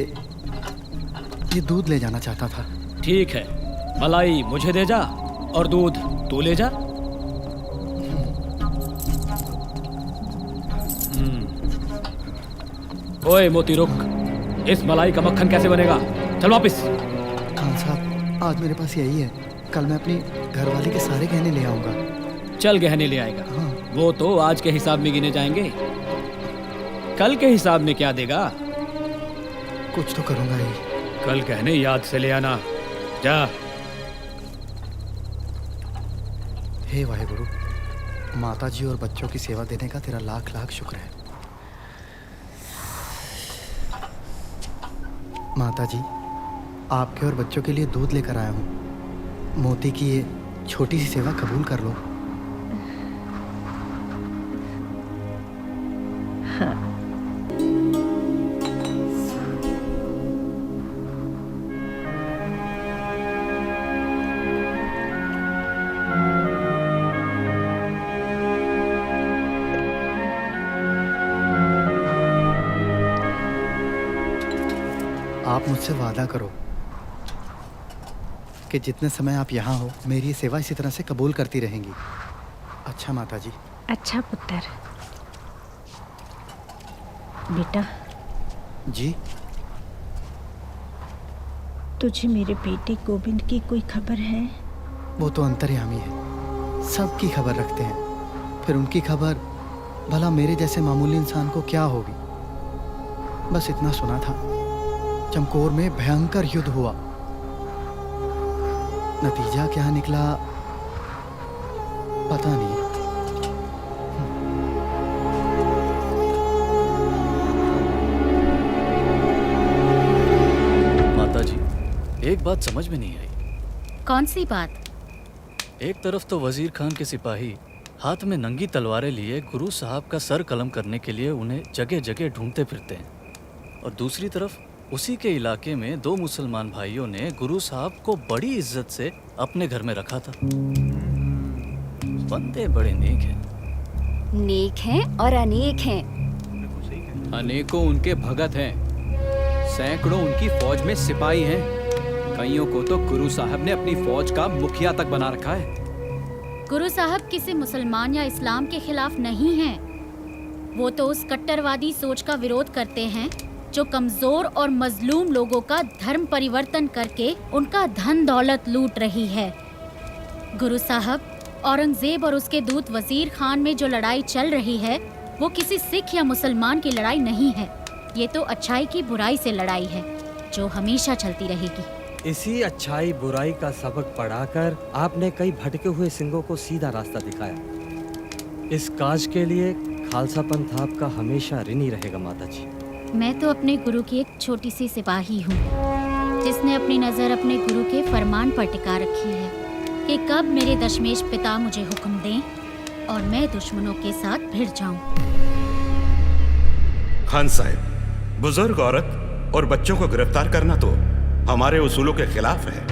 ये दूध ले जाना चाहता था। ठीक है, मलाई मुझे दे जा और दूध तू ले जा। ओए मोती रुक, इस मलाई का मक्खन कैसे बनेगा? चल वापिस। खान साहब, आज मेरे पास यही है, कल मैं अपनी घरवाली के सारे गहने ले आऊंगा। चल गहने ले आएगा। हाँ। वो तो आज के हिसाब में गिने जाएंगे, कल के हिसाब में क्या देगा? कुछ तो करूंगा ही। कल गहने याद से ले आना, जा। हे वाहेगुरु, माता जी और बच्चों की सेवा देने का तेरा लाख लाख शुक्र है। माता जी, आपके और बच्चों के लिए दूध लेकर आया हूँ। मोती की ये छोटी सी सेवा कबूल कर लो। हाँ। आप मुझसे वादा करो कि जितने समय आप यहाँ हो, मेरी ये सेवा इसी तरह से कबूल करती रहेंगी। अच्छा माता जी। अच्छा पुत्र। बेटा जी, तुझे मेरे बेटे गोविंद की कोई खबर है? वो तो अंतर्यामी है, सबकी खबर रखते हैं। फिर उनकी खबर भला मेरे जैसे मामूली इंसान को क्या होगी? बस इतना सुना था, चमकोर में भयंकर युद्ध हुआ। नतीजा क्या निकला पता नहीं। माता जी, एक बात समझ में नहीं आई। कौन सी बात? एक तरफ तो वजीर खान के सिपाही हाथ में नंगी तलवारें लिए गुरु साहब का सर कलम करने के लिए उन्हें जगह जगह ढूंढते फिरते हैं, और दूसरी तरफ उसी के इलाके में 2 मुसलमान भाइयों ने गुरु साहब को बड़ी इज्जत से अपने घर में रखा था। बंदे बड़े नेक हैं। नेक हैं और अनेक हैं। अनेकों उनके भगत हैं, सैकड़ों उनकी फौज में सिपाही हैं। कईयों को तो गुरु साहब ने अपनी फौज का मुखिया तक बना रखा है। गुरु साहब किसी मुसलमान या इस्लाम के खिलाफ नहीं हैं। वो तो उस कट्टरवादी सोच का विरोध करते हैं जो कमजोर और मजलूम लोगों का धर्म परिवर्तन करके उनका धन दौलत लूट रही है। गुरु साहब, औरंगजेब और उसके दूत वजीर खान में जो लड़ाई चल रही है वो किसी सिख या मुसलमान की लड़ाई नहीं है। ये तो अच्छाई की बुराई से लड़ाई है जो हमेशा चलती रहेगी। इसी अच्छाई बुराई का सबक पढ़ाकर आपने कई भटके हुए सिंहों को सीधा रास्ता दिखाया। इस काज के लिए खालसा पंथ आपका हमेशा ऋणी रहेगा माता जी। मैं तो अपने गुरु की एक छोटी सी सिपाही हूँ जिसने अपनी नज़र अपने गुरु के फरमान पर टिका रखी है कि कब मेरे दशमेश पिता मुझे हुक्म दें और मैं दुश्मनों के साथ भिड़ जाऊं। खान साहब, बुजुर्ग औरत और बच्चों को गिरफ्तार करना तो हमारे उसूलों के खिलाफ है।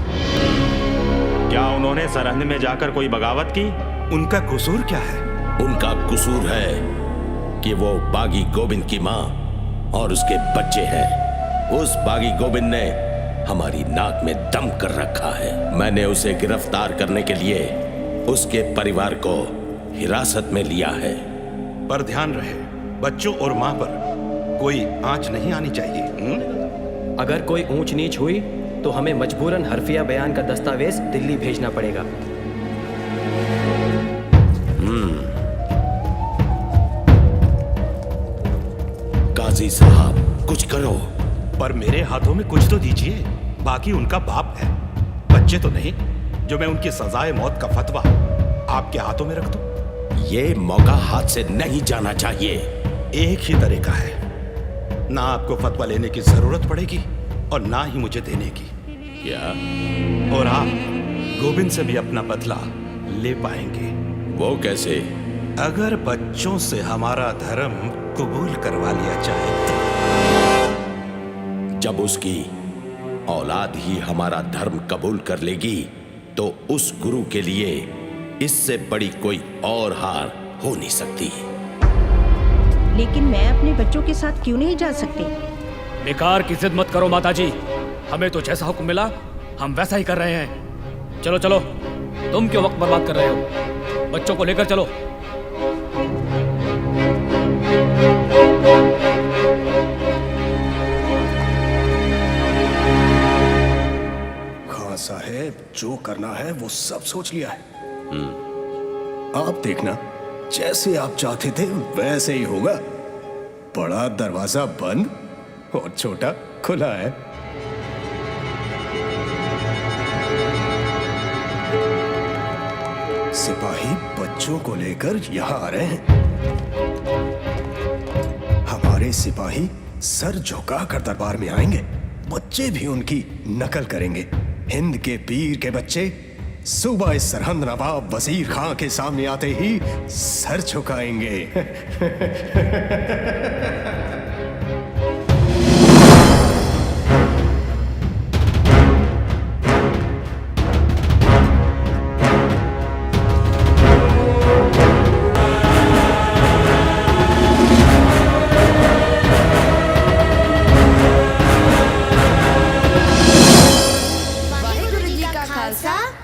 क्या उन्होंने सरहद में जाकर कोई बगावत की? उनका कसूर क्या है? उनका कसूर है कि वो बागी गोविंद की माँ और उसके बच्चे हैं। उस बागी गोविंद ने हमारी नाक में दम कर रखा है। मैंने उसे गिरफ्तार करने के लिए उसके परिवार को हिरासत में लिया है। पर ध्यान रहे, बच्चों और माँ पर कोई आंच नहीं आनी चाहिए। अगर कोई ऊंच नीच हुई तो हमें मजबूरन हरफिया बयान का दस्तावेज दिल्ली भेजना पड़ेगा। काजी साहब, कुछ करो। पर मेरे हाथों में कुछ तो दीजिए। बाकी उनका बाप है, बच्चे तो नहीं जो मैं उनकी सजाए मौत का फतवा आपके हाथों में रख दूं। ये मौका हाथ से नहीं जाना चाहिए। एक ही तरीका है, ना आपको फतवा लेने की जरूरत पड़ेगी और ना ही मुझे देने की। क्या? और आप गोविंद से भी अपना बदला ले पाएंगे। वो कैसे? अगर बच्चों से हमारा धर्म कबूल करवा लिया जाए तो। जब उसकी औलाद ही हमारा धर्म कबूल कर लेगी तो उस गुरु के लिए इससे बड़ी कोई और हार हो नहीं सकती। लेकिन मैं अपने बच्चों के साथ क्यों नहीं जा सकती? बेकार की जिद मत करो माता जी, हमें तो जैसा हुक्म मिला हम वैसा ही कर रहे हैं। चलो चलो, तुम क्यों वक्त बर्बाद कर रहे हो? बच्चों को लेकर चलो। खान साहब, जो करना है वो सब सोच लिया है। आप देखना, जैसे आप चाहते थे वैसे ही होगा। बड़ा दरवाजा बंद और छोटा खुला है। सिपाही बच्चों को लेकर यहाँ आ रहे हैं। हमारे सिपाही सर झुकाकर दरबार में आएंगे। बच्चे भी उनकी नकल करेंगे। हिंद के पीर के बच्चे सुबह इस सरहद नवाब वजीर खां के सामने आते ही सर झुकाएंगे।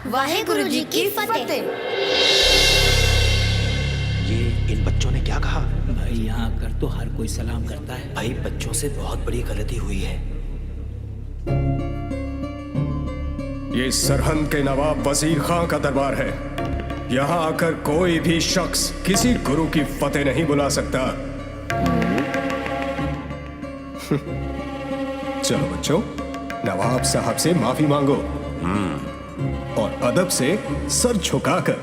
वाहेगुरु जी की फतेह। ये इन बच्चों ने क्या कहा? भाई यहाँ आकर तो हर कोई सलाम करता है। भाई, बच्चों से बहुत बड़ी गलती हुई है। ये सरहद के नवाब वजीर खां का दरबार है। यहाँ आकर कोई भी शख्स किसी गुरु की फतेह नहीं बुला सकता। चलो बच्चों, नवाब साहब से माफी मांगो और अदब से सर झुकाकर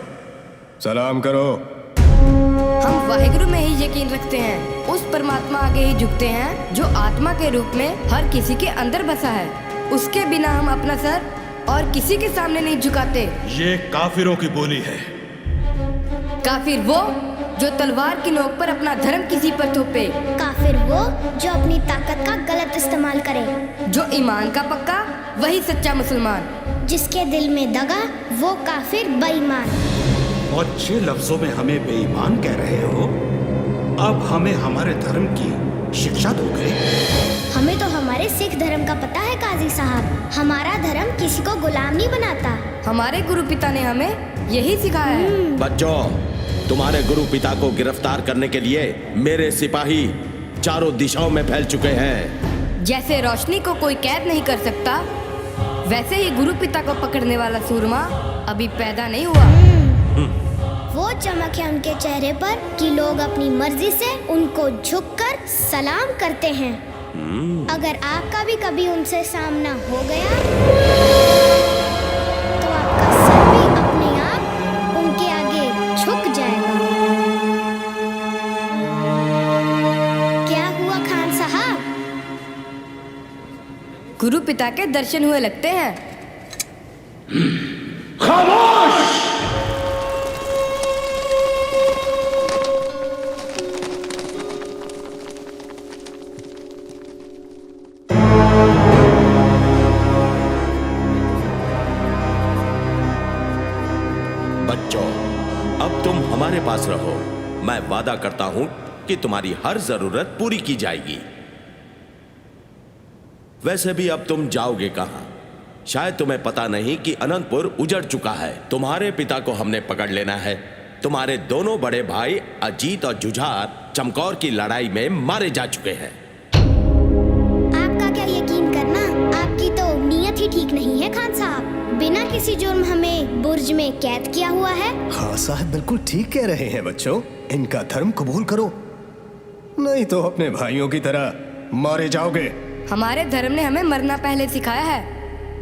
सलाम करो। हम वाहेगुरु में ही यकीन रखते हैं। उस परमात्मा आगे ही झुकते हैं जो आत्मा के रूप में हर किसी के अंदर बसा है। उसके बिना हम अपना सर और किसी के सामने नहीं झुकाते। ये काफिरों की बोली है। काफिर वो जो तलवार की नोक पर अपना धर्म किसी पर थोपे। काफिर वो जो अपनी ताकत का गलत इस्तेमाल करे। जो ईमान का पक्का वही सच्चा मुसलमान। जिसके दिल में दगा वो काफिर बेईमान। अच्छे लफ्जों में हमें बेईमान कह रहे हो, अब हमें हमारे धर्म की शिक्षा दोगे? हमें तो हमारे सिख धर्म का पता है काजी साहब। हमारा धर्म किसी को गुलाम नहीं बनाता। हमारे गुरु पिता ने हमें यही सिखाया है। बच्चों, तुम्हारे गुरु पिता को गिरफ्तार करने के लिए मेरे सिपाही चारों दिशाओं में फैल चुके हैं। जैसे रोशनी को कोई कैद नहीं कर सकता, वैसे ही गुरु पिता को पकड़ने वाला सूरमा अभी पैदा नहीं हुआ। वो चमक है उनके चेहरे पर कि लोग अपनी मर्जी से उनको झुककर सलाम करते हैं। अगर आपका भी कभी उनसे सामना हो गया तो आपका सर भी अपने आप उनके आगे झुक जाएगा। क्या हुआ खान साहब? गुरु पिता के दर्शन हुए लगते हैं। खामोश! बच्चों, अब तुम हमारे पास रहो। मैं वादा करता हूं कि तुम्हारी हर जरूरत पूरी की जाएगी। वैसे भी अब तुम जाओगे कहां? शायद तुम्हें पता नहीं कि अनंतपुर उजड़ चुका है। तुम्हारे पिता को हमने पकड़ लेना है। तुम्हारे दोनों बड़े भाई अजीत और जुझार चमकौर की लड़ाई में मारे जा चुके हैं। आपका क्या यकीन करना, आपकी तो नीयत ही ठीक नहीं है खान साहब। बिना किसी जुर्म हमें बुर्ज में कैद किया हुआ है। हाँ साहब बिल्कुल ठीक कह रहे हैं बच्चों। इनका धर्म कबूल करो, नहीं तो अपने भाइयों की तरह मारे जाओगे। हमारे धर्म ने हमें मरना पहले सिखाया है,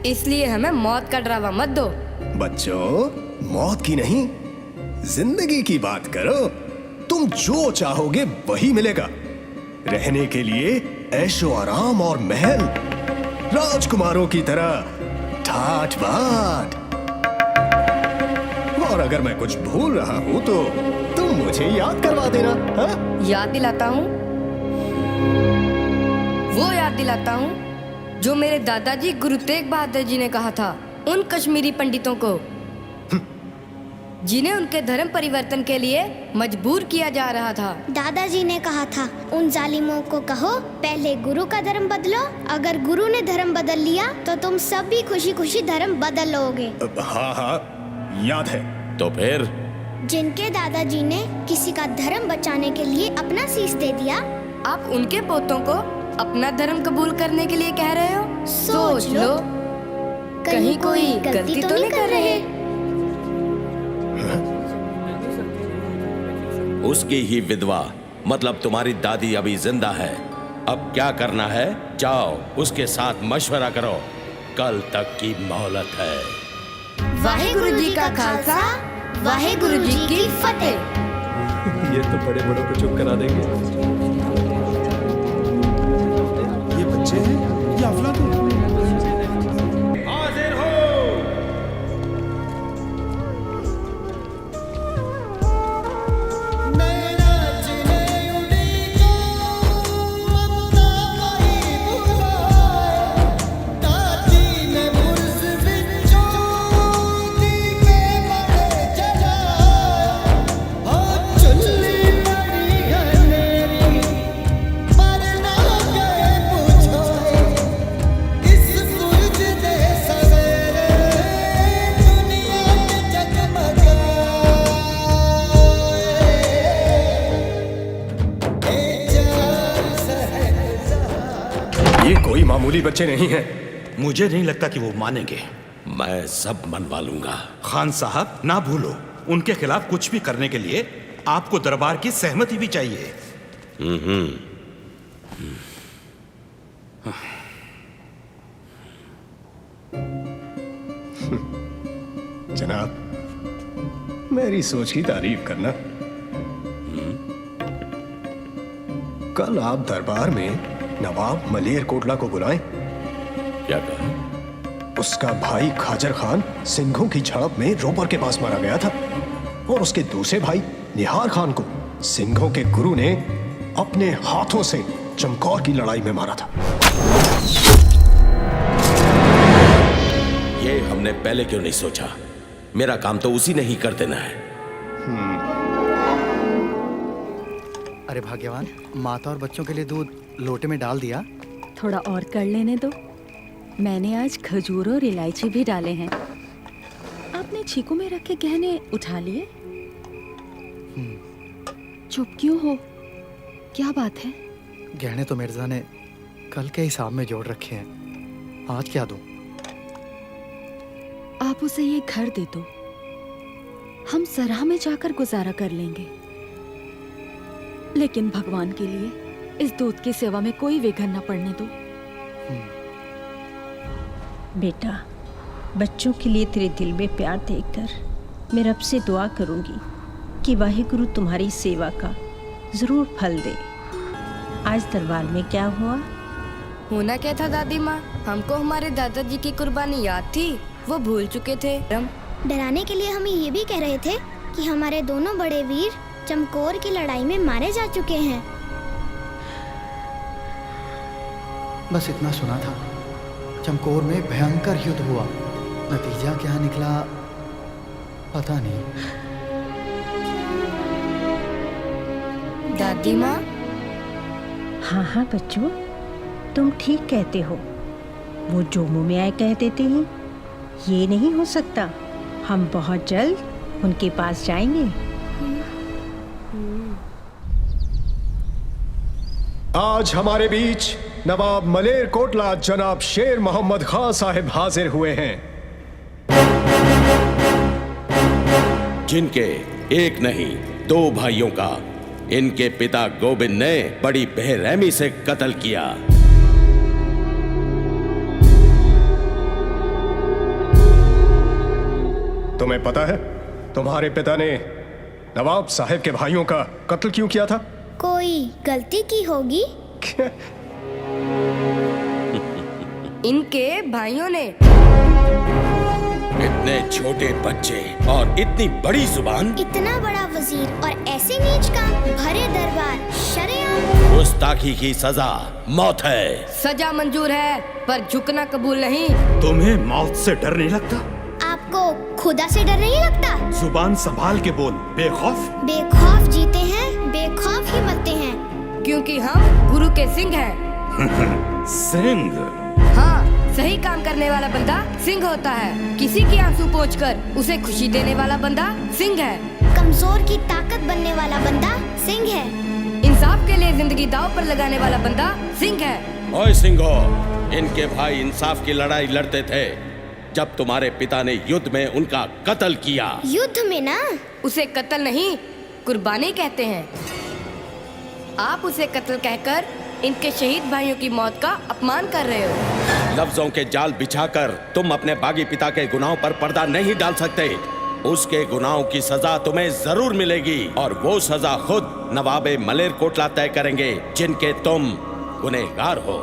इसलिए हमें मौत का डरावा मत दो। बच्चों, मौत की नहीं जिंदगी की बात करो। तुम जो चाहोगे वही मिलेगा। रहने के लिए ऐशो आराम और महल, राजकुमारों की तरह ठाठ बाट। और अगर मैं कुछ भूल रहा हूँ तो तुम मुझे याद करवा देना। हा? याद दिलाता हूँ, वो याद दिलाता हूँ जो मेरे दादाजी गुरु तेग बहादुर जी ने कहा था उन कश्मीरी पंडितों को, जिन्हें उनके धर्म परिवर्तन के लिए मजबूर किया जा रहा था। दादाजी ने कहा था उन जालिमों को कहो पहले गुरु का धर्म बदलो। अगर गुरु ने धर्म बदल लिया तो तुम सब भी खुशी खुशी धर्म बदल लोगे। हाँ हाँ याद है। तो फिर जिनके दादाजी ने किसी का धर्म बचाने के लिए अपना शीश दे दिया, आप उनके पोतों को अपना धर्म कबूल करने के लिए कह रहे हो? सोच लो, कहीं कोई गलती तो नहीं कर रहे। उसकी ही विधवा, मतलब तुम्हारी दादी अभी जिंदा है। अब क्या करना है? जाओ उसके साथ मशवरा करो। कल तक की मोहलत है। वाहेगुरु जी का खालसा, वाहेगुरु जी की फतेह। ये तो बड़े बड़ों को चुप करा देंगे। ये बच्चे हैं या अफलातून? हाजिर हो। कोई मामूली बच्चे नहीं हैं। मुझे नहीं लगता कि वो मानेंगे। मैं सब मनवा लूंगा। खान साहब ना भूलो, उनके खिलाफ कुछ भी करने के लिए आपको दरबार की सहमति भी चाहिए। जनाब, मेरी सोच की तारीफ करना। कल आप दरबार में नवाब मलेर कोटला को बुलाएं। क्या कहा? उसका भाई खाजर खान सिंघों की झड़प में रोपर के पास मारा गया था और उसके दूसरे भाई निहार खान को सिंघों के गुरु ने अपने हाथों से चमकौर की लड़ाई में मारा था। ये हमने पहले क्यों नहीं सोचा? मेरा काम तो उसी ने ही कर देना है। अरे भाग्यवान, माता और बच्चों के लिए दूध लोटे में डाल दिया। थोड़ा और कर लेने दो। मैंने आज खजूर और इलायची भी डाले हैं। आपने छीकों में रखे गहने उठा लिए? चुप क्यों हो? क्या बात है? गहने तो मिर्जा ने कल के हिसाब में जोड़ रखे हैं, आज क्या दूं? आप उसे ये घर दे दो, हम सराह में जाकर गुजारा कर लेंगे। लेकिन भगवान के लिए इस दूध की सेवा में कोई विघ्न न पड़ने दो। बेटा, बच्चों के लिए तेरे दिल में प्यार देखकर मैं रब से दुआ करूंगी कि वाहिगुरु तुम्हारी सेवा का जरूर फल दे। आज दरबार में क्या हुआ? होना क्या था दादी माँ, हमको हमारे दादाजी की कुर्बानी याद थी, वो भूल चुके थे। डराने के लिए हमें ये भी कह रहे थे कि हमारे दोनों बड़े वीर चमकौर की लड़ाई में मारे जा चुके हैं। बस इतना सुना था, चमकौर में भयंकर युद्ध हुआ, नतीजा क्या निकला पता नहीं। दादी माँ? हाँ हाँ बच्चों, तुम ठीक कहते हो। वो जो मुंह में आए कह देते हैं, ये नहीं हो सकता। हम बहुत जल्द उनके पास जाएंगे। आज हमारे बीच नवाब मलेर कोटला जनाब शेर मोहम्मद खान साहिब हाजिर हुए हैं, जिनके एक नहीं दो भाइयों का इनके पिता गोविंद ने बड़ी बेरहमी से कत्ल किया। तुम्हें पता है तुम्हारे पिता ने नवाब साहिब के भाइयों का कत्ल क्यों किया था? कोई गलती की होगी? इनके भाइयों ने। इतने छोटे बच्चे और इतनी बड़ी जुबान, इतना बड़ा वजीर और ऐसे नीच काम, भरे दरबार, शरेआम। गुस्ताखी की सजा मौत है। सजा मंजूर है पर झुकना कबूल नहीं। तुम्हें मौत से डर नहीं लगता? आपको खुदा से डर नहीं लगता? जुबान संभाल के बोल, बेखौफ। बेखौफ जीते हैं, बेखौफ ही मरते हैं। क्योंकि हम गुरु के सिंह हैं। सिंह? हाँ, सही काम करने वाला बंदा सिंह होता है। किसी की आंसू पोंछकर उसे खुशी देने वाला बंदा सिंह है। कमजोर की ताकत बनने वाला बंदा सिंह है। इंसाफ के लिए जिंदगी दांव पर लगाने वाला बंदा सिंह है। ओए सिंहो, इनके भाई इंसाफ की लड़ाई लड़ते थे जब तुम्हारे पिता ने युद्ध में उनका कत्ल किया। युद्ध में ना? उसे कत्ल नहीं, कुर्बानी कहते हैं। आप उसे कत्ल कहकर इनके शहीद भाइयों की मौत का अपमान कर रहे हो। लफ्जों के जाल बिछाकर तुम अपने बागी पिता के गुनाहों पर पर्दा नहीं डाल सकते। उसके गुनाहों की सजा तुम्हें जरूर मिलेगी और वो सजा खुद नवाबे मलेर कोटला तय करेंगे, जिनके तुम गुनहगार हो।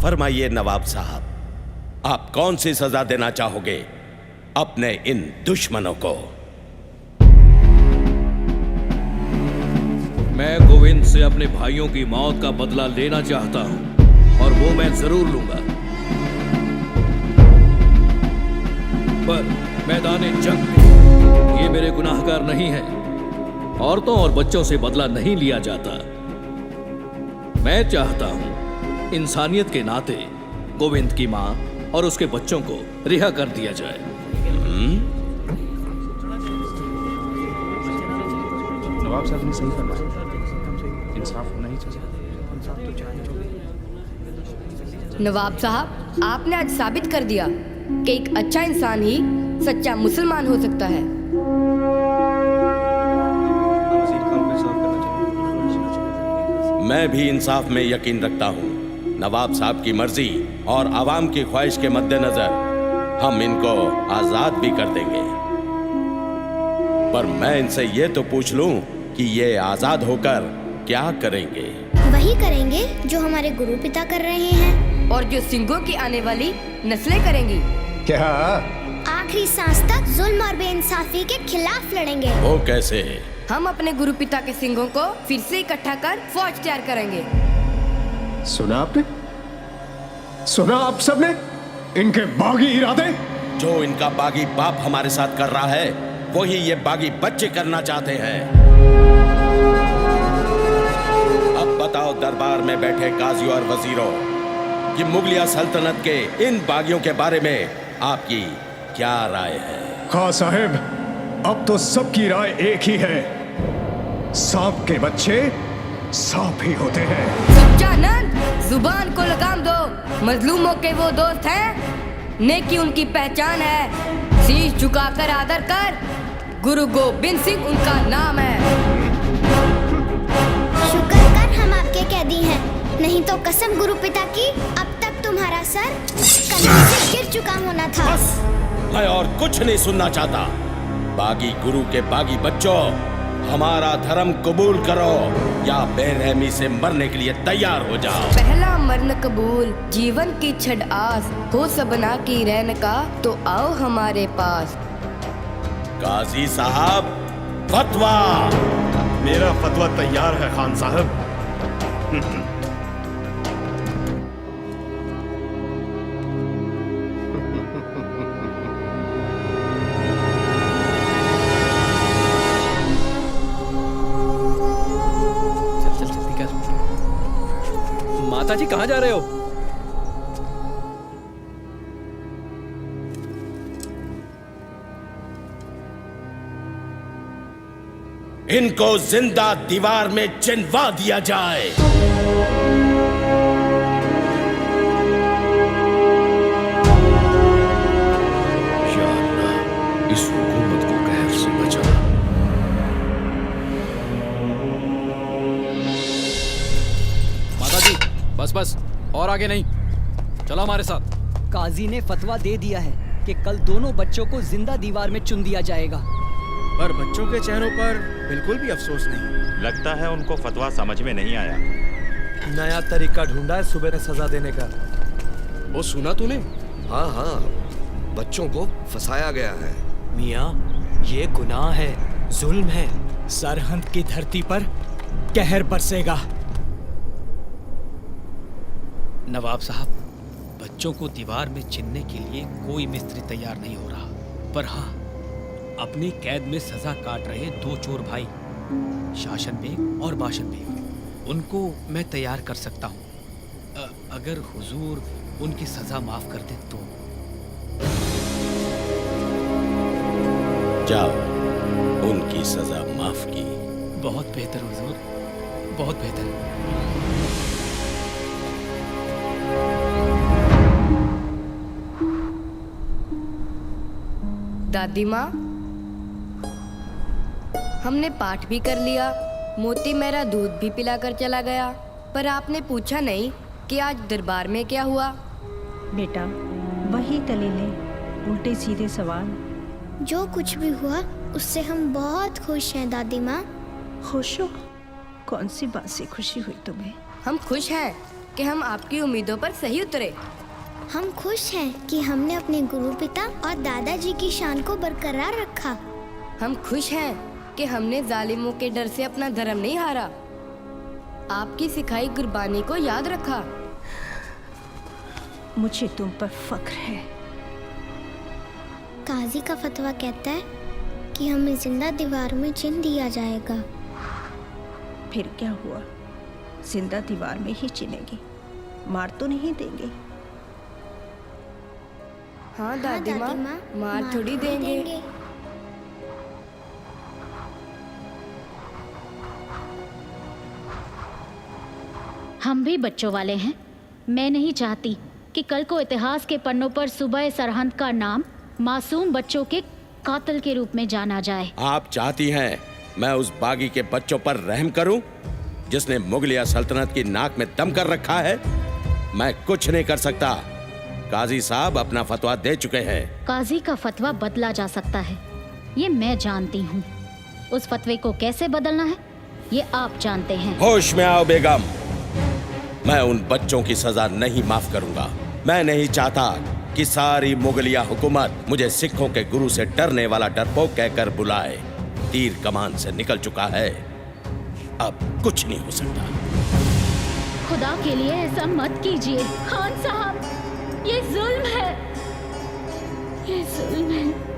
फरमाइए नवाब साहब, आप कौन सी सजा देना चाहोगे अपने इन दुश्मनों को? मैं गोविंद से अपने भाइयों की मौत का बदला लेना चाहता हूं और वो मैं जरूर लूंगा, पर मैदाने जंग में ये मेरे गुनाहगार नहीं हैं। औरतों और बच्चों से बदला नहीं लिया जाता। मैं चाहता हूं इंसानियत के नाते गोविंद की मां और उसके बच्चों को रिहा कर दिया जाए। नवाब साहब ने सही फरमाया, इंसाफ होना ही चाहिए। नवाब साहब, आपने आज साबित कर दिया कि एक अच्छा इंसान ही सच्चा मुसलमान हो सकता है। मैं भी इंसाफ में यकीन रखता हूँ। नवाब साहब की मर्जी और आवाम की ख्वाहिश के मद्देनजर हम इनको आजाद भी कर देंगे, पर मैं इनसे ये तो पूछ लूं कि ये आजाद होकर क्या करेंगे? वही करेंगे जो हमारे गुरु पिता कर रहे हैं और जो सिंघों की आने वाली नस्लें करेंगी। क्या? आखिरी सांस तक जुल्म और बेइंसाफी के खिलाफ लड़ेंगे। वो कैसे? हम अपने गुरु पिता के सिंहों को फिर से इकट्ठा कर फौज तैयार करेंगे। सुना आपने? सुना आप सबने? इनके बागी इरादे। जो इनका बागी बाप हमारे साथ कर रहा है, वही ये बागी बच्चे करना चाहते हैं। अब बताओ दरबार में बैठे काजी और वजीरों कि मुगलिया सल्तनत के इन बागियों के बारे में आपकी क्या राय है? खां साहब, अब तो सबकी राय एक ही है। सांप के बच्चे सांप ही होते हैं। सच्चानंद, जुबान को लगाम दो। मजलूमों के वो दोस्त हैं, नेकी उनकी पहचान है। शीश झुकाकर आदर कर, गुरु गोबिंद सिंह उनका नाम है। शुक्र कर हम आपके कैदी हैं, नहीं तो कसम गुरु पिता की अब तक तुम्हारा सर कंधे से गिर चुका होना था। बस, मैं और कुछ नहीं सुनना चाहता। बागी गुरु के बागी बच्चों, हमारा धर्म कबूल करो या बेरहमी से मरने के लिए तैयार हो जाओ। पहला मरण कबूल, जीवन की छड़ आस, हो सबना की रहन का, तो आओ हमारे पास। काजी साहब, फतवा। मेरा फतवा तैयार है खान साहब। माता जी कहाँ जा रहे हो? इनको जिंदा दीवार में चिनवा दिया जाए। या अल्लाह, इस हुकूमत को कहर से बचा। माता जी, बस और आगे नहीं, चलो हमारे साथ। काजी ने फतवा दे दिया है कि कल दोनों बच्चों को जिंदा दीवार में चुन दिया जाएगा। पर बच्चों के चेहरों पर बिल्कुल भी अफसोस नहीं। लगता है उनको फतवा समझ में नहीं आया। नया तरीका ढूंढा है सुबह में सजा देने का। वो सुना तूने? हाँ, बच्चों को फंसाया गया है। मियाँ, ये गुनाह है, जुल्म है। सरहद की धरती पर कहर बरसेगा। नवाब साहब, बच्चों को दीवार में चिनने के लिए कोई मिस्त्री तैयार नहीं हो रहा, पर हाँ, अपनी कैद में सजा काट रहे दो चोर भाई, शासन बेग और बाशन बेग, उनको मैं तैयार कर सकता हूँ। अगर हुजूर उनकी सजा माफ कर दे तो। जाओ, उनकी सजा माफ की। बहुत बेहतर हुजूर, बहुत बेहतर। दादी माँ, हमने पाठ भी कर लिया, मोती मेरा दूध भी पिलाकर चला गया, पर आपने पूछा नहीं कि आज दरबार में क्या हुआ। बेटा, वही दलीलें, उल्टे सीधे सवाल। जो कुछ भी हुआ उससे हम बहुत खुश हैं दादी माँ। खुश हो? कौन सी बात से खुशी हुई तुम्हें? हम खुश हैं कि हम आपकी उम्मीदों पर सही उतरे। हम खुश हैं कि हमने अपने गुरु पिता और दादाजी की शान को बरकरार रखा। हम खुश हैं कि हमने जालिमों के डर से अपना धर्म नहीं हारा, आपकी सिखाई कुर्बानी को याद रखा। मुझे तुम पर फख्र है। काजी का फतवा कहता है कि हमें जिंदा दीवार में चिन दिया जाएगा। फिर क्या हुआ? जिंदा दीवार में ही चिनेंगे, मार तो नहीं देंगे। हाँ दादी माँ, मार थोड़ी देंगे। हम भी बच्चों वाले हैं। मैं नहीं चाहती कि कल को इतिहास के पन्नों पर सुबह सरहद का नाम मासूम बच्चों के कातिल के रूप में जाना जाए। आप चाहती हैं मैं उस बागी के बच्चों पर रहम करूं, जिसने मुगलिया सल्तनत की नाक में दम कर रखा है? मैं कुछ नहीं कर सकता। काजी साहब अपना फतवा दे चुके हैं। काजी का फतवा बदला जा सकता है, ये मैं जानती हूँ। उस फतवे को कैसे बदलना है, ये आप जानते हैं। होश में आओ बेगम, मैं उन बच्चों की सजा नहीं माफ करूंगा। मैं नहीं चाहता कि सारी मुगलिया हुकूमत मुझे सिखों के गुरु से डरने वाला डरपोक कहकर बुलाए। तीर कमान से निकल चुका है, अब कुछ नहीं हो सकता। खुदा के लिए ऐसा मत कीजिए खान साहब, ये जुल्म है, ये जुल्म है।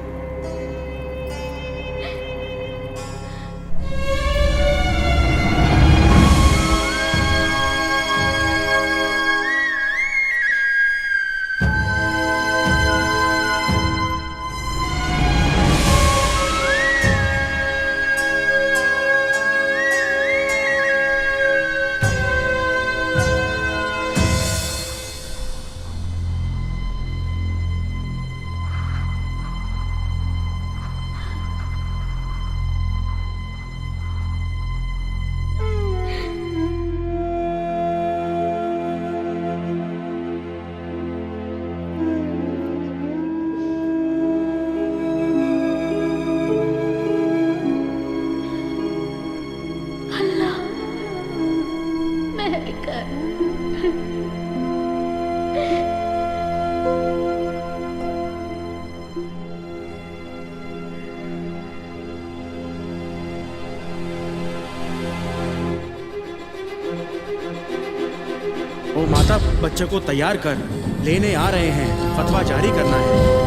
ओ माता, बच्चे को तैयार कर, लेने आ रहे हैं, फतवा जारी करना है।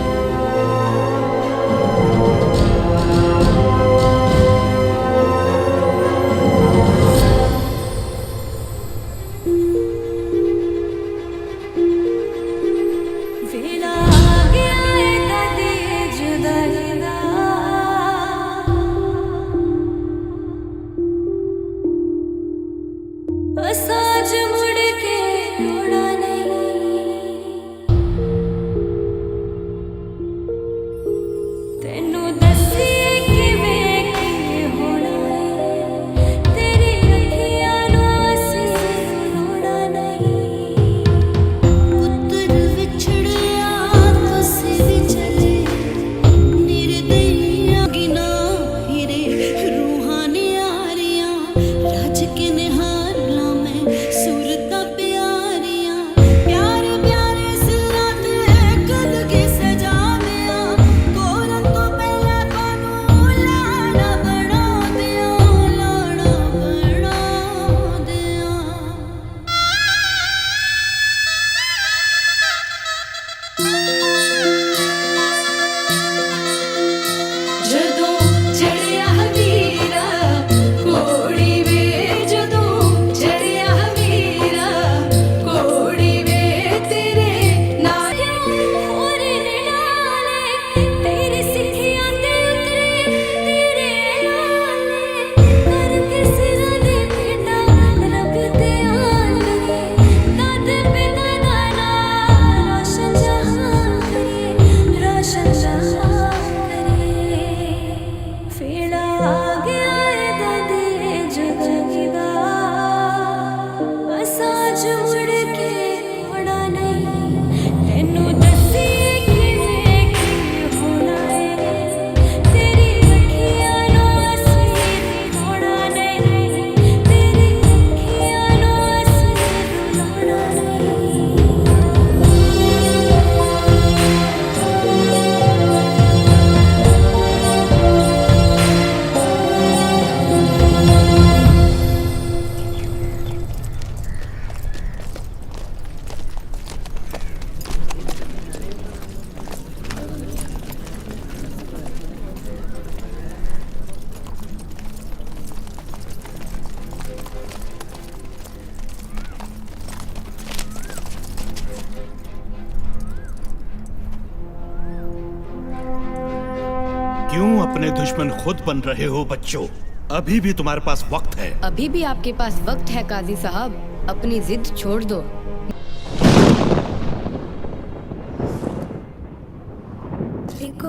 क्यों अपने दुश्मन खुद बन रहे हो बच्चों? अभी भी तुम्हारे पास वक्त है। अभी भी आपके पास वक्त है काजी साहब, अपनी जिद छोड़ दो।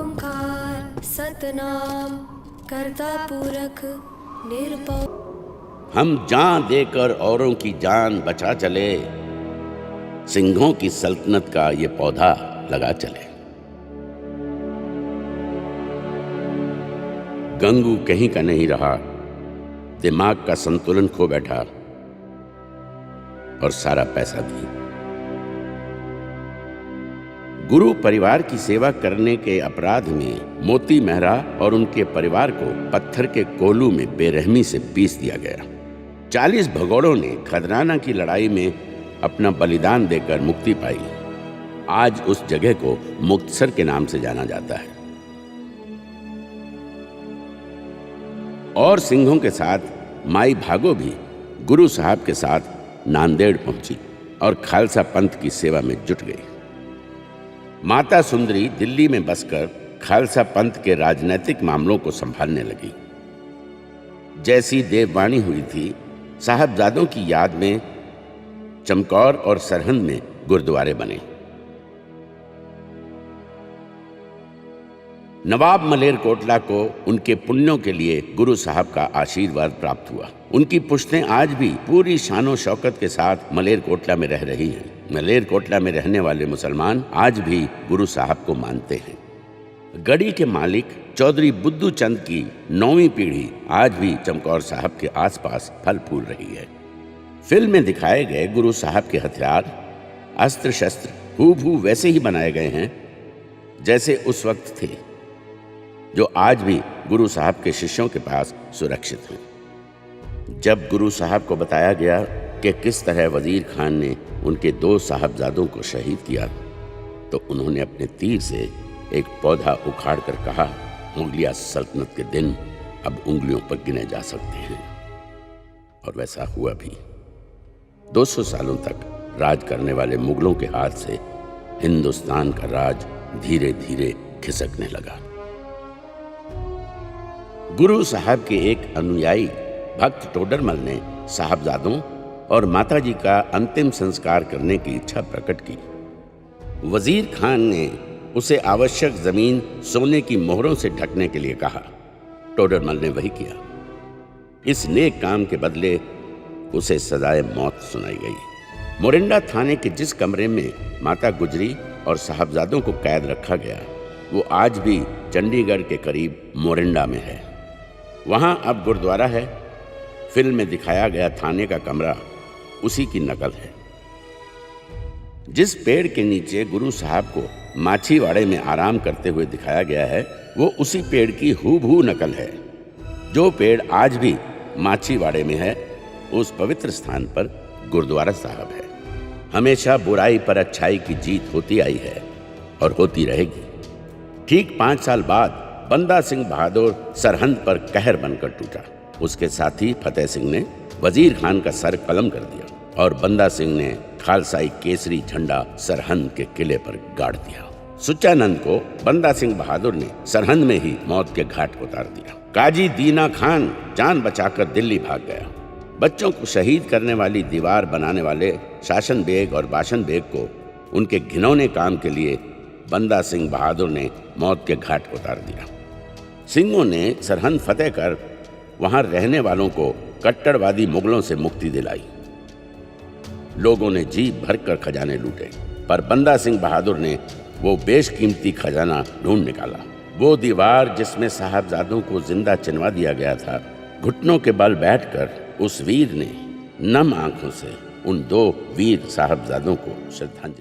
ओंकार सतनाम करता पुरख निर्भव। हम जान देकर औरों की जान बचा चले, सिंहों की सल्तनत का ये पौधा लगा चले। गंगू कहीं का नहीं रहा, दिमाग का संतुलन खो बैठा और सारा पैसा भी। गुरु परिवार की सेवा करने के अपराध में मोती मेहरा और उनके परिवार को पत्थर के कोलू में बेरहमी से पीस दिया गया। 40 भगोड़ों ने खदराना की लड़ाई में अपना बलिदान देकर मुक्ति पाई। आज उस जगह को मुक्तसर के नाम से जाना जाता है। और सिंहों के साथ माई भागो भी गुरु साहब के साथ नांदेड़ पहुंची और खालसा पंथ की सेवा में जुट गई। माता सुंदरी दिल्ली में बसकर खालसा पंथ के राजनीतिक मामलों को संभालने लगी। जैसी देववाणी हुई थी, साहबजादों की याद में चमकौर और सरहंद में गुरुद्वारे बने। नवाब मलेरकोटला को उनके पुण्यों के लिए गुरु साहब का आशीर्वाद प्राप्त हुआ। उनकी पुश्तें आज भी पूरी शानो शौकत के साथ मलेरकोटला में रह रही हैं। मलेरकोटला में रहने वाले मुसलमान आज भी गुरु साहब को मानते हैं। गढ़ी के मालिक चौधरी बुद्धू चंद की 9वीं पीढ़ी आज भी चमकौर साहब के आसपास फल फूल रही है। फिल्म में दिखाए गए गुरु साहब के हथियार, अस्त्र शस्त्र हूबहू वैसे ही बनाए गए हैं जैसे उस वक्त थे, जो आज भी गुरु साहब के शिष्यों के पास सुरक्षित हैं। जब गुरु साहब को बताया गया कि किस तरह वजीर खान ने उनके 2 साहबजादों को शहीद किया, तो उन्होंने अपने तीर से एक पौधा उखाड़ कर कहा, मुगलिया सल्तनत के दिन अब उंगलियों पर गिने जा सकते हैं। और वैसा हुआ भी। 200 सालों तक राज करने वाले मुगलों के हाथ से हिंदुस्तान का राज धीरे धीरे खिसकने लगा। गुरु साहब के एक अनुयायी भक्त टोडरमल ने साहबजादों और माताजी का अंतिम संस्कार करने की इच्छा प्रकट की। वजीर खान ने उसे आवश्यक जमीन सोने की मोहरों से ढकने के लिए कहा। टोडरमल ने वही किया। इस नेक काम के बदले उसे सजाए मौत सुनाई गई। मोरिंडा थाने के जिस कमरे में माता गुजरी और साहबजादों को कैद रखा गया, वो आज भी चंडीगढ़ के करीब मोरिंडा में है। वहां अब गुरुद्वारा है। फिल्म में दिखाया गया थाने का कमरा उसी की नकल है। जिस पेड़ के नीचे गुरु साहब को माछीवाड़े में आराम करते हुए दिखाया गया है, वो उसी पेड़ की हूबहू नकल है। जो पेड़ आज भी माछीवाड़े में है, उस पवित्र स्थान पर गुरुद्वारा साहब है। हमेशा बुराई पर अच्छाई की जीत होती आई है और होती रहेगी। ठीक 5 साल बाद बंदा सिंह बहादुर सरहंद पर कहर बनकर टूटा। उसके साथी फतेह सिंह ने वजीर खान का सर कलम कर दिया और बंदा सिंह ने खालसाई केसरी झंडा सरहंद के किले पर गाड़ दिया। सुच्चानंद को बंदा सिंह बहादुर ने सरहंद में ही मौत के घाट उतार दिया। काजी दीना खान जान बचाकर दिल्ली भाग गया। बच्चों को शहीद करने वाली दीवार बनाने वाले शासन बेग और बाशन बेग को उनके घिनौने काम के लिए बंदा सिंह बहादुर ने मौत के घाट उतार दिया। सिंहों ने सरहंद फतेह कर वहां रहने वालों को कट्टरवादी मुगलों से मुक्ति दिलाई। लोगों ने जी भरकर खजाने लूटे, पर बंदा सिंह बहादुर ने वो बेशकीमती खजाना ढूंढ निकाला। वो दीवार जिसमें साहबजादों को जिंदा चिनवा दिया गया था, घुटनों के बल बैठकर उस वीर ने नम आंखों से उन 2 वीर साहबजादों को श्रद्धांजलि